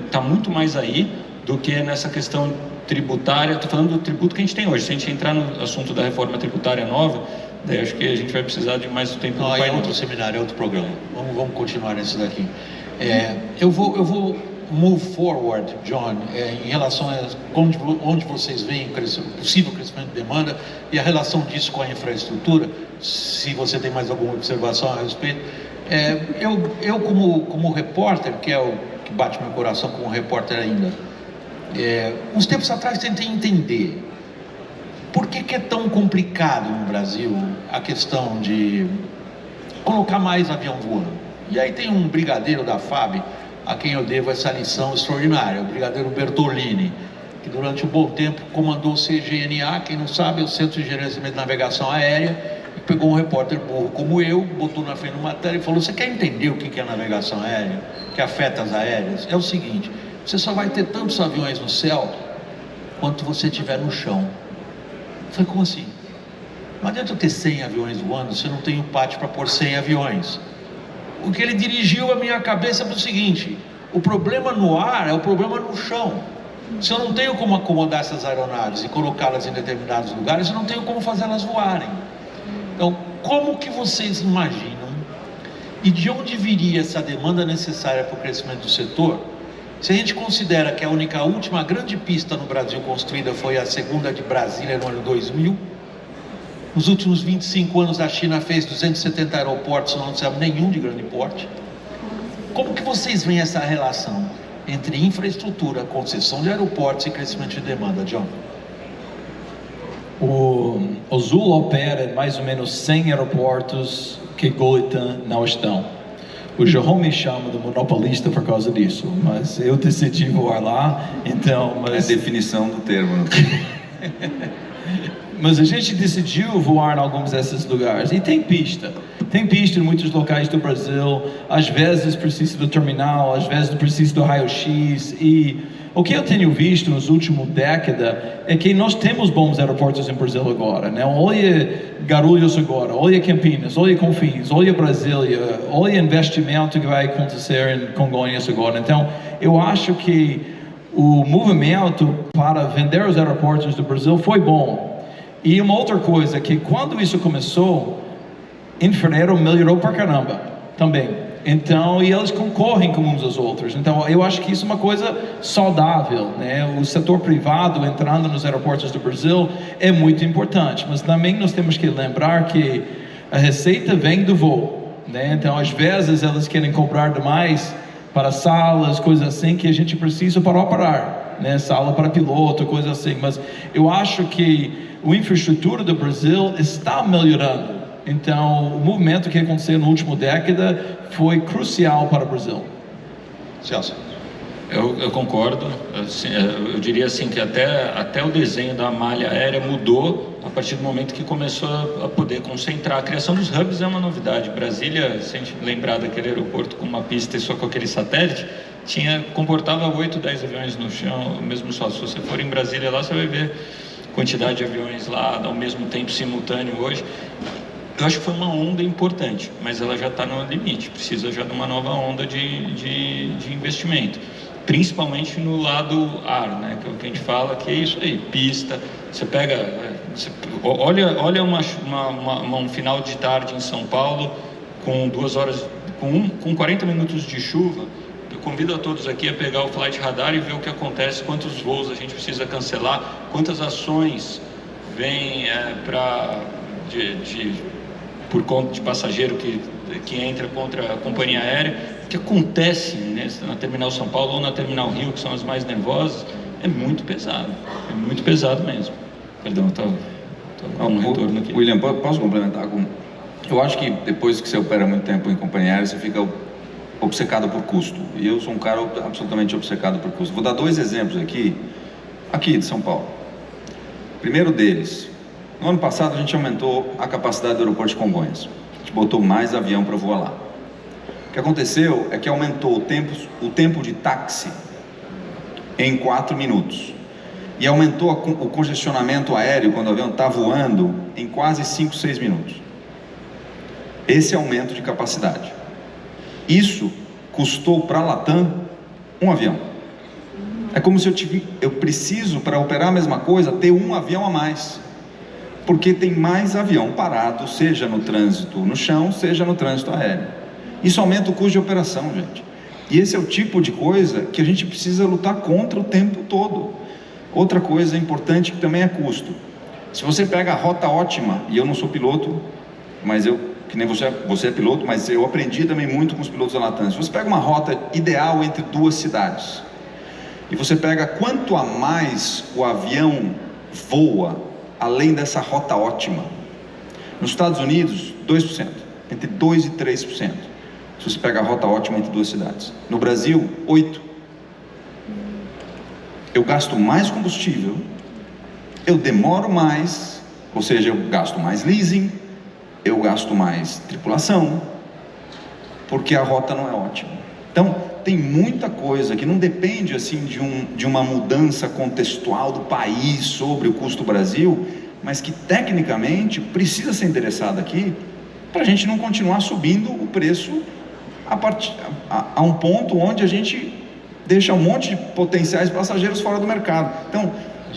está muito mais aí do que nessa questão tributária. Estou falando do tributo que a gente tem hoje. Se a gente entrar no assunto da reforma tributária nova, daí acho que a gente vai precisar de mais tempo. Não, é outro seminário, é outro programa. Vamos continuar nesse daqui. Eu vou move forward, John, em relação a onde vocês veem o possível crescimento de demanda e a relação disso com a infraestrutura, se você tem mais alguma observação a respeito. Eu como repórter, que é o que bate meu coração como repórter ainda, uns tempos atrás tentei entender por que é tão complicado no Brasil a questão de colocar mais avião voando. E aí tem um brigadeiro da FAB a quem eu devo essa lição extraordinária, o brigadeiro Bertolini, que durante um bom tempo comandou o CGNA, quem não sabe, é o Centro de Gerenciamento de Navegação Aérea, e pegou um repórter burro como eu, botou na frente da matéria e falou: você quer entender o que é navegação aérea, que afeta as aéreas? É o seguinte, você só vai ter tantos aviões no céu quanto você tiver no chão. Eu falei: como assim? Não adianta eu ter 100 aviões voando se eu não tenho pátio para pôr 100 aviões. O que ele dirigiu a minha cabeça para o seguinte: o problema no ar é o problema no chão. Se eu não tenho como acomodar essas aeronaves e colocá-las em determinados lugares, eu não tenho como fazê-las voarem. Então, como que vocês imaginam e de onde viria essa demanda necessária para o crescimento do setor? Se a gente considera que a última grande pista no Brasil construída foi a segunda de Brasília no ano 2000, nos últimos 25 anos a China fez 270 aeroportos, não sabe nenhum de grande porte. Como que vocês veem essa relação entre infraestrutura, concessão de aeroportos e crescimento de demanda, John? O Azul opera em mais ou menos 100 aeroportos que Golitan não estão. O Jerome me chama de monopolista por causa disso, mas eu decidi voar lá, então... É a definição do termo. Mas a gente decidiu voar em alguns desses lugares. E tem pista em muitos locais do Brasil. Às vezes precisa do terminal, às vezes precisa do raio-x. E o que eu tenho visto nos últimos décadas é que nós temos bons aeroportos em Brasil agora, né? Olha Guarulhos agora, olha Campinas, olha Confins, olha Brasília, olha investimento que vai acontecer em Congonhas agora. Então, eu acho que o movimento para vender os aeroportos do Brasil foi bom. E uma outra coisa, que quando isso começou, Infraero melhorou pra caramba também. Então, e eles concorrem com uns aos outros. Então, eu acho que isso é uma coisa saudável, né? O setor privado entrando nos aeroportos do Brasil é muito importante. Mas também nós temos que lembrar que a receita vem do voo, né? Então, às vezes, eles querem cobrar demais para salas, coisas assim, que a gente precisa para operar, né? Sala para piloto, coisas assim. Mas eu acho que a infraestrutura do Brasil está melhorando. Então, o movimento que aconteceu na última década foi crucial para o Brasil. Celso. Eu concordo. Assim, eu diria assim que até o desenho da malha aérea mudou a partir do momento que começou a poder concentrar. A criação dos hubs é uma novidade. Brasília, se a gente lembrar daquele aeroporto com uma pista e só com aquele satélite, comportava 8, 10 aviões no chão, mesmo só. Se você for em Brasília lá, você vai ver quantidade de aviões lá ao mesmo tempo, simultâneo hoje. Eu acho que foi uma onda importante, mas ela já está no limite, precisa já de uma nova onda de investimento, principalmente no lado ar, né, que é o que a gente fala, que é isso aí, pista. Você pega, olha um final de tarde em São Paulo, com 2 horas, com 40 minutos de chuva. Eu convido a todos aqui a pegar o Flight Radar e ver o que acontece, quantos voos a gente precisa cancelar, quantas ações vêm por conta de passageiro que entra contra a companhia aérea, que acontece, né, na Terminal São Paulo ou na Terminal Rio, que são as mais nervosas. É muito pesado mesmo. Perdão, estou com um retorno aqui. William, posso complementar com Eu acho que depois que você opera muito tempo em companhia aérea, você fica obcecado por custo. E eu sou um cara absolutamente obcecado por custo. Vou dar 2 exemplos aqui de São Paulo. Primeiro deles, no ano passado a gente aumentou a capacidade do aeroporto de Congonhas. A gente botou mais avião para voar lá. O que aconteceu é que aumentou o tempo de táxi em 4 minutos. E aumentou o congestionamento aéreo quando o avião está voando em quase 5, 6 minutos. Esse aumento de capacidade. Isso custou para a Latam um avião. É como se eu preciso, para operar a mesma coisa, ter um avião a mais. Porque tem mais avião parado, seja no trânsito no chão, seja no trânsito aéreo. Isso aumenta o custo de operação, gente. E esse é o tipo de coisa que a gente precisa lutar contra o tempo todo. Outra coisa importante que também é custo. Se você pega a rota ótima, e eu não sou piloto, mas que nem você é piloto, mas eu aprendi também muito com os pilotos da Latam. Se você pega uma rota ideal entre 2 cidades, e você pega quanto a mais o avião voa, além dessa rota ótima, nos Estados Unidos, 2%, entre 2% e 3%, se você pega a rota ótima entre 2 cidades. No Brasil, 8%. Eu gasto mais combustível, eu demoro mais, ou seja, eu gasto mais leasing, eu gasto mais tripulação, porque a rota não é ótima. Então, tem muita coisa que não depende assim de uma mudança contextual do país sobre o custo Brasil, mas que tecnicamente precisa ser endereçada aqui para a gente não continuar subindo o preço a um ponto onde a gente deixa um monte de potenciais passageiros fora do mercado. Então,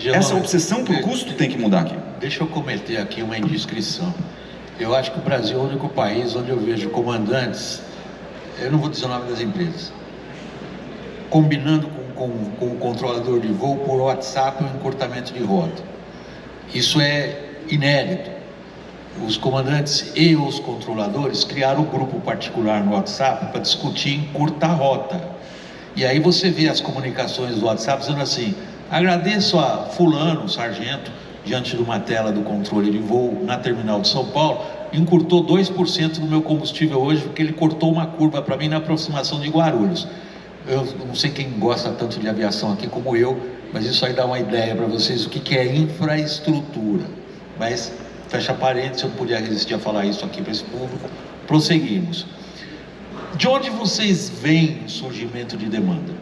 essa obsessão por custo tem que mudar aqui. Deixa eu cometer aqui uma indiscrição. Eu acho que o Brasil é o único país onde eu vejo comandantes, eu não vou dizer o nome das empresas, combinando com o controlador de voo por WhatsApp um encurtamento de rota. Isso é inédito. Os comandantes e os controladores criaram um grupo particular no WhatsApp para discutir encurtar a rota. E aí você vê as comunicações do WhatsApp dizendo assim: agradeço a fulano, sargento, diante de uma tela do controle de voo na terminal de São Paulo, encurtou 2% do meu combustível hoje, porque ele cortou uma curva para mim na aproximação de Guarulhos. Eu não sei quem gosta tanto de aviação aqui como eu, mas isso aí dá uma ideia para vocês do que é infraestrutura. Mas, fecha parênteses, eu não podia resistir a falar isso aqui para esse público. Prosseguimos. De onde vocês veem o surgimento de demanda?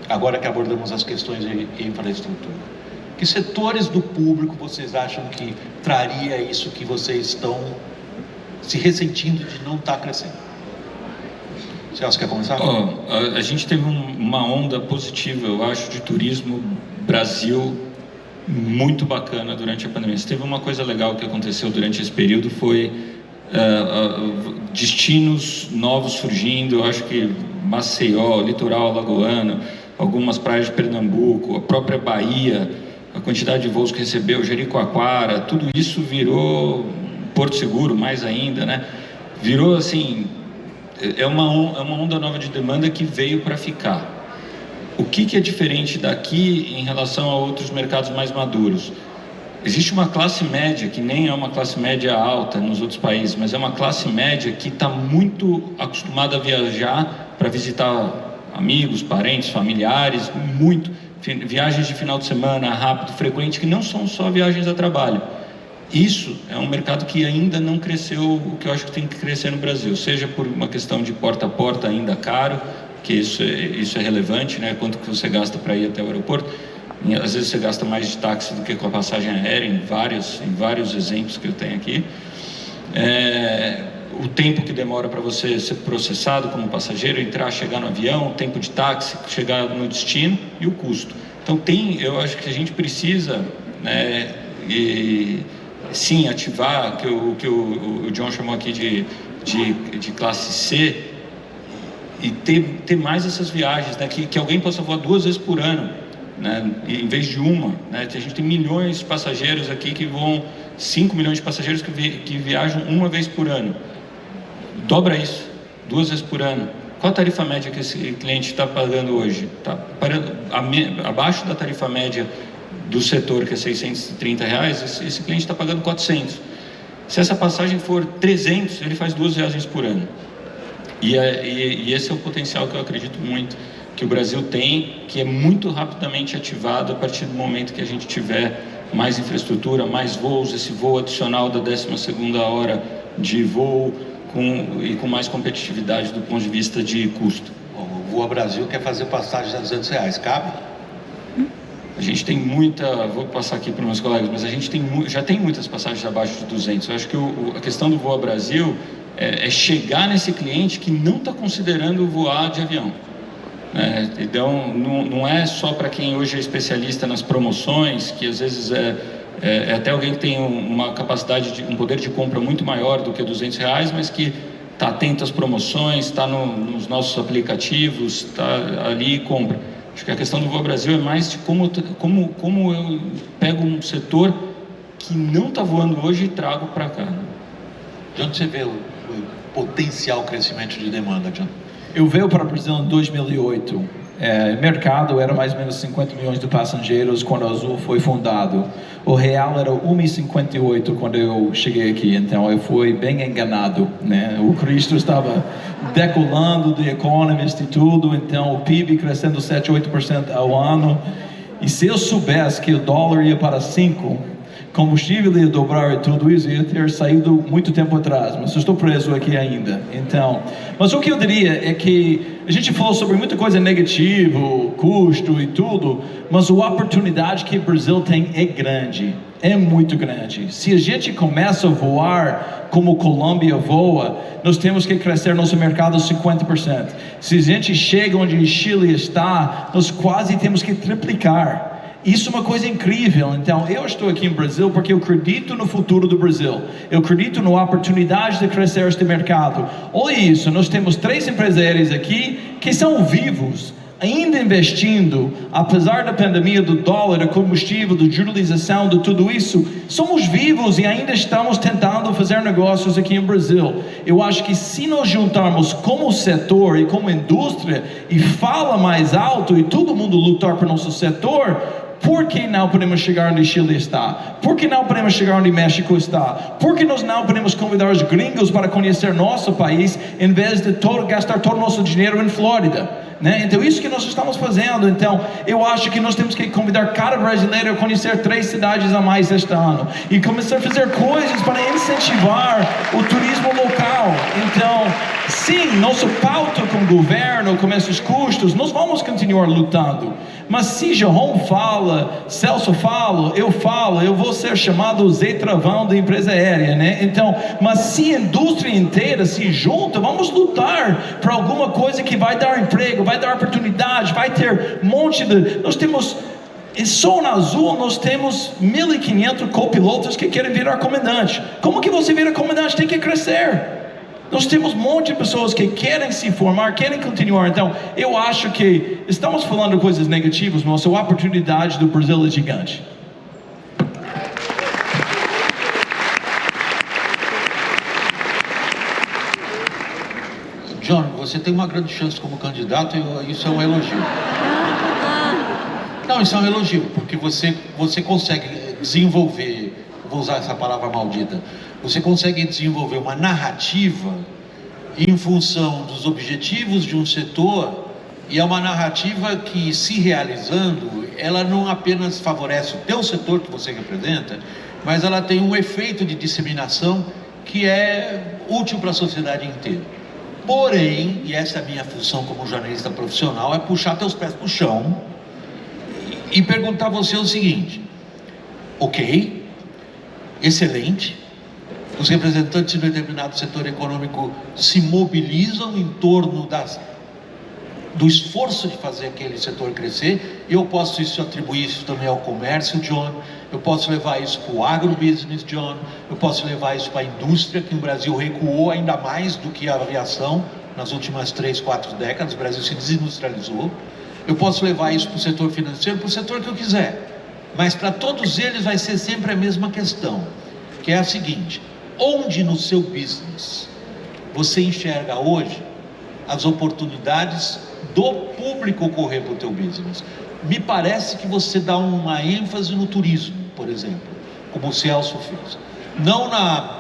Agora que abordamos as questões de infraestrutura. Que setores do público vocês acham que traria isso que vocês estão se ressentindo de não estar crescendo? Celso, quer começar? A gente teve uma onda positiva, eu acho, de turismo Brasil muito bacana durante a pandemia. Se teve uma coisa legal que aconteceu durante esse período foi destinos novos surgindo. Eu acho que Maceió, litoral alagoano, algumas praias de Pernambuco, a própria Bahia, a quantidade de voos que recebeu, Jericoacoara, tudo isso virou Porto Seguro, mais ainda, né? Virou assim, é uma onda nova de demanda que veio para ficar. O que é diferente daqui em relação a outros mercados mais maduros? Existe uma classe média, que nem é uma classe média alta nos outros países, mas é uma classe média que está muito acostumada a viajar para visitar amigos, parentes, familiares, muito. Viagens de final de semana, rápido, frequente, que não são só viagens a trabalho. Isso é um mercado que ainda não cresceu, o que eu acho que tem que crescer no Brasil, seja por uma questão de porta a porta ainda caro, que isso é relevante, né? Quanto que você gasta para ir até o aeroporto. Às vezes você gasta mais de táxi do que com a passagem aérea, em vários exemplos que eu tenho aqui. O tempo que demora para você ser processado como passageiro, entrar, chegar no avião, o tempo de táxi, chegar no destino e o custo. Então eu acho que a gente precisa, né, sim, ativar o que o John chamou aqui de classe C, e ter mais essas viagens, né, que alguém possa voar 2 vezes por ano, né, em vez de uma, né? A gente tem milhões de passageiros aqui que voam, 5 milhões de passageiros que viajam 1 vez por ano. Dobra isso, 2 vezes por ano. Qual a tarifa média que esse cliente está pagando hoje? Está abaixo da tarifa média do setor, que é R$630, esse cliente está pagando 400. Se essa passagem for 300, ele faz 2 viagens por ano. E esse é o potencial que eu acredito muito que o Brasil tem, que é muito rapidamente ativado a partir do momento que a gente tiver mais infraestrutura, mais voos, esse voo adicional da 12ª hora de voo e com mais competitividade do ponto de vista de custo. O Voa Brasil quer fazer passagem a R$200, cabe? A gente tem muita, vou passar aqui para meus colegas, mas a gente já tem muitas passagens abaixo de 200. Eu acho que a questão do Voa Brasil é chegar nesse cliente que não está considerando voar de avião. Então, não é só para quem hoje é especialista nas promoções, que às vezes é até alguém que tem uma capacidade, um poder de compra muito maior do que R$200, mas que está atento às promoções, está nos nossos aplicativos, está ali e compra. Acho que a questão do Voa Brasil é mais de como eu pego um setor que não está voando hoje e trago para cá. De onde você vê o potencial crescimento de demanda, John? Eu veio para o Brasil em 2008. Mercado era mais ou menos 50 milhões de passageiros quando a Azul foi fundado. O real era 1,58 quando eu cheguei aqui, então eu fui bem enganado, né? O Cristo estava decolando, The Economist e tudo, então o PIB crescendo 7, 8% ao ano. E se eu soubesse que o dólar ia para 5, combustível ia dobrar e tudo isso, ia ter saído muito tempo atrás, mas eu estou preso aqui ainda. Então, mas o que eu diria é que a gente falou sobre muita coisa negativa, custo e tudo, mas a oportunidade que o Brasil tem é grande, é muito grande. Se a gente começa a voar como Colômbia voa, nós temos que crescer nosso mercado 50%. Se a gente chega onde Chile está, nós quase temos que triplicar. Isso é uma coisa incrível. Então, eu estou aqui no Brasil porque eu acredito no futuro do Brasil. Eu acredito na oportunidade de crescer este mercado. Olha isso, nós temos 3 empresários aqui que são vivos, ainda investindo, apesar da pandemia, do dólar, do combustível, da judicialização, de tudo isso. Somos vivos e ainda estamos tentando fazer negócios aqui no Brasil. Eu acho que se nós juntarmos como setor e como indústria e fala mais alto e todo mundo lutar por nosso setor, por que não podemos chegar onde Chile está? Por que não podemos chegar onde México está? Por que nós não podemos convidar os gringos para conhecer nosso país, em vez de gastar todo o nosso dinheiro em Flórida? Né? Então isso que nós estamos fazendo. Então eu acho que nós temos que convidar cada brasileiro a conhecer 3 cidades a mais este ano e começar a fazer coisas para incentivar o turismo local. Então sim, nosso pauta com o governo, com esses custos, nós vamos continuar lutando. Mas se João fala, Celso fala, eu vou ser chamado Zé Travão da empresa aérea, né? Então, mas se a indústria inteira se junta, vamos lutar por alguma coisa que vai dar emprego, vai dar oportunidade, vai ter um monte de... Nós temos, só na Azul, nós temos 1.500 copilotos que querem virar comandante. Como que você vira comandante? Tem que crescer. Nós temos um monte de pessoas que querem se formar, querem continuar. Então, eu acho que estamos falando de coisas negativas, mas a oportunidade do Brasil é gigante. John, você tem uma grande chance como candidato e isso é um elogio. Não, isso é um elogio, porque você consegue desenvolver, vou usar essa palavra maldita, você consegue desenvolver uma narrativa em função dos objetivos de um setor, e é uma narrativa que, se realizando, ela não apenas favorece o teu setor que você representa, mas ela tem um efeito de disseminação que é útil para a sociedade inteira. Porém, e essa é a minha função como jornalista profissional, é puxar teus pés para o chão e perguntar a você o seguinte: ok, excelente, os representantes de determinado setor econômico se mobilizam em torno do esforço de fazer aquele setor crescer, e eu posso atribuir isso também ao comércio, John, eu posso levar isso para o agrobusiness, John, eu posso levar isso para a indústria, que o Brasil recuou ainda mais do que a aviação nas últimas 3, 4 décadas, o Brasil se desindustrializou, eu posso levar isso para o setor financeiro, para o setor que eu quiser, mas para todos eles vai ser sempre a mesma questão, que é a seguinte: onde no seu business você enxerga hoje as oportunidades do público correr para o teu business? Me parece que você dá uma ênfase no turismo, por exemplo, como o Celso fez. não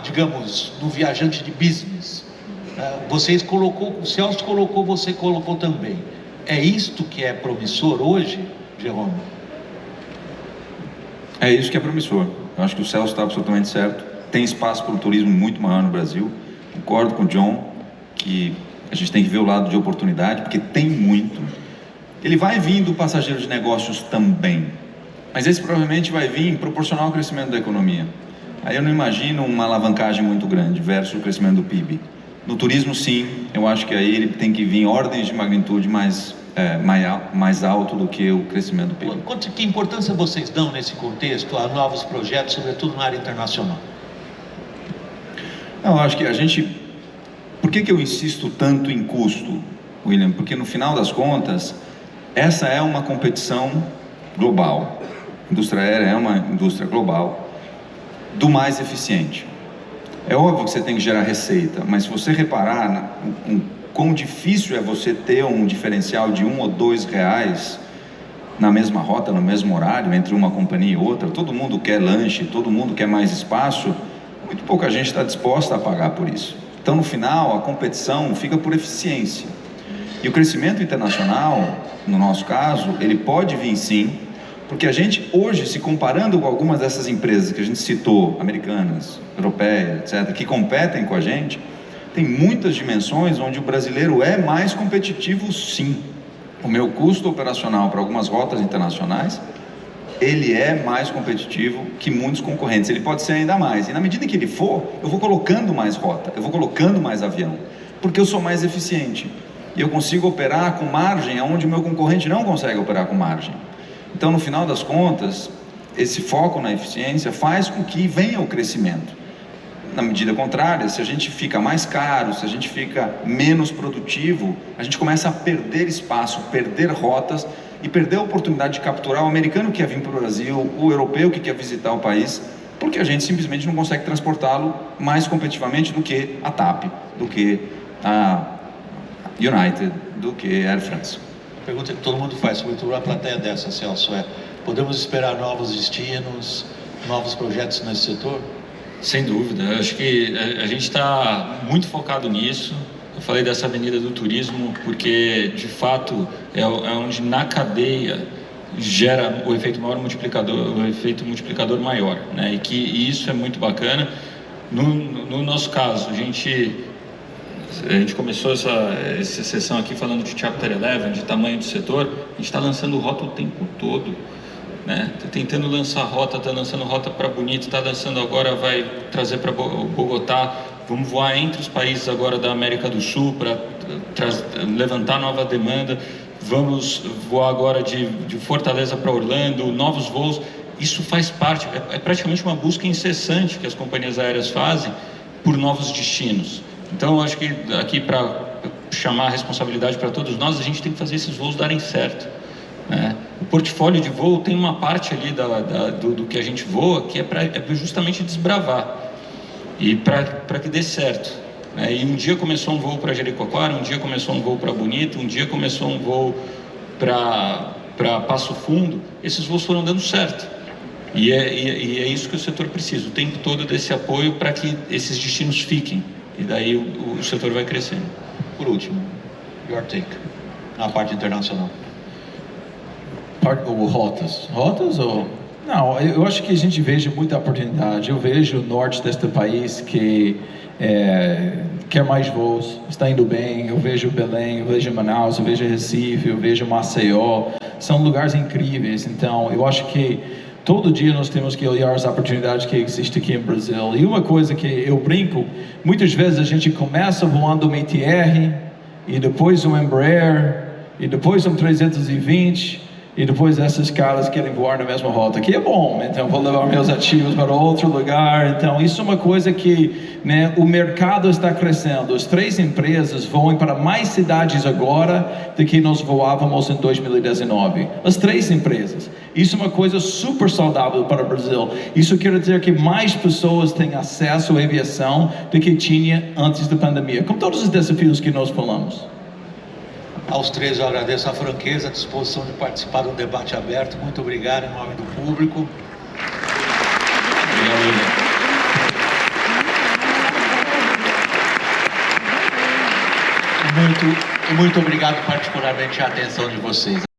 digamos, no viajante de business. O Celso colocou, você colocou também. É isto que é promissor hoje, Jerome? É isso que é promissor. Eu acho que o Celso está absolutamente certo. Tem espaço para o turismo muito maior no Brasil. Concordo com o John que a gente tem que ver o lado de oportunidade, porque tem muito. Ele vai vir do passageiro de negócios também, mas esse provavelmente vai vir proporcional ao crescimento da economia. Aí eu não imagino uma alavancagem muito grande versus o crescimento do PIB. No turismo, sim, eu acho que aí ele tem que vir em ordens de magnitude mais alto do que o crescimento do PIB. Que importância vocês dão nesse contexto a novos projetos, sobretudo na área internacional? Eu acho que a gente... Por que eu insisto tanto em custo, William? Porque no final das contas, essa é uma competição global. A indústria aérea é uma indústria global do mais eficiente. É óbvio que você tem que gerar receita, mas se você reparar quão difícil é você ter um diferencial de R$1 ou R$2 na mesma rota, no mesmo horário, entre uma companhia e outra, todo mundo quer lanche, todo mundo quer mais espaço, muito pouca gente está disposta a pagar por isso. Então, no final, a competição fica por eficiência. E o crescimento internacional, no nosso caso, ele pode vir sim, porque a gente hoje, se comparando com algumas dessas empresas que a gente citou, americanas, europeias, etc., que competem com a gente, tem muitas dimensões onde o brasileiro é mais competitivo, sim. O meu custo operacional para algumas rotas internacionais, ele é mais competitivo que muitos concorrentes. Ele pode ser ainda mais. E na medida que ele for, eu vou colocando mais rota, eu vou colocando mais avião, porque eu sou mais eficiente. E eu consigo operar com margem onde o meu concorrente não consegue operar com margem. Então, no final das contas, esse foco na eficiência faz com que venha o crescimento. Na medida contrária, se a gente fica mais caro, se a gente fica menos produtivo, a gente começa a perder espaço, perder rotas e perder a oportunidade de capturar o americano que quer vir para o Brasil, o europeu que quer visitar o país, porque a gente simplesmente não consegue transportá-lo mais competitivamente do que a TAP, do que a United, do que a Air France. A pergunta que todo mundo faz, sobretudo a plateia dessa, Celso, podemos esperar novos destinos, novos projetos nesse setor? Sem dúvida, eu acho que a gente está muito focado nisso. Eu falei dessa avenida do turismo porque, de fato, é onde na cadeia gera o efeito maior multiplicador, o efeito multiplicador maior, né? E isso é muito bacana. No nosso caso, a gente começou essa sessão aqui falando de Chapter 11, de tamanho do setor. A gente está lançando rota o tempo todo, né? Tá tentando lançar rota, está lançando rota para Bonito, está lançando agora, vai trazer para Bogotá. Vamos voar entre os países agora da América do Sul para levantar nova demanda. Vamos voar agora de Fortaleza para Orlando, novos voos. Isso faz parte, é praticamente uma busca incessante que as companhias aéreas fazem por novos destinos. Então, eu acho que aqui, para chamar a responsabilidade para todos nós, a gente tem que fazer esses voos darem certo, né? O portfólio de voo tem uma parte ali do que a gente voa que é justamente desbravar e para que dê certo, né? E um dia começou um voo para Jericoacoara, um dia começou um voo para Bonito, um dia começou um voo para Passo Fundo. Esses voos foram dando certo. E é isso que o setor precisa, o tempo todo desse apoio para que esses destinos fiquem. E daí o setor vai crescendo. Por último, your take, na parte internacional. Ou rotas? Rotas ou... Não, eu acho que a gente veja muita oportunidade. Eu vejo o norte deste país que quer mais voos, está indo bem. Eu vejo Belém, eu vejo Manaus, eu vejo Recife, eu vejo Maceió. São lugares incríveis. Então, eu acho que todo dia nós temos que olhar as oportunidades que existem aqui no Brasil. E uma coisa que eu brinco, muitas vezes a gente começa voando um ETR, e depois um Embraer, e depois um 320, e depois essas caras querem voar na mesma rota, que é bom, então vou levar meus ativos para outro lugar. Então isso é uma coisa que, né, o mercado está crescendo. As três empresas voam para mais cidades agora do que nós voávamos em 2019. As três empresas. Isso é uma coisa super saudável para o Brasil. Isso quer dizer que mais pessoas têm acesso à aviação do que tinha antes da pandemia, com todos os desafios que nós falamos. Aos três eu agradeço a franqueza, a disposição de participar do debate aberto. Muito obrigado em nome do público. Obrigado. muito obrigado particularmente a atenção de vocês.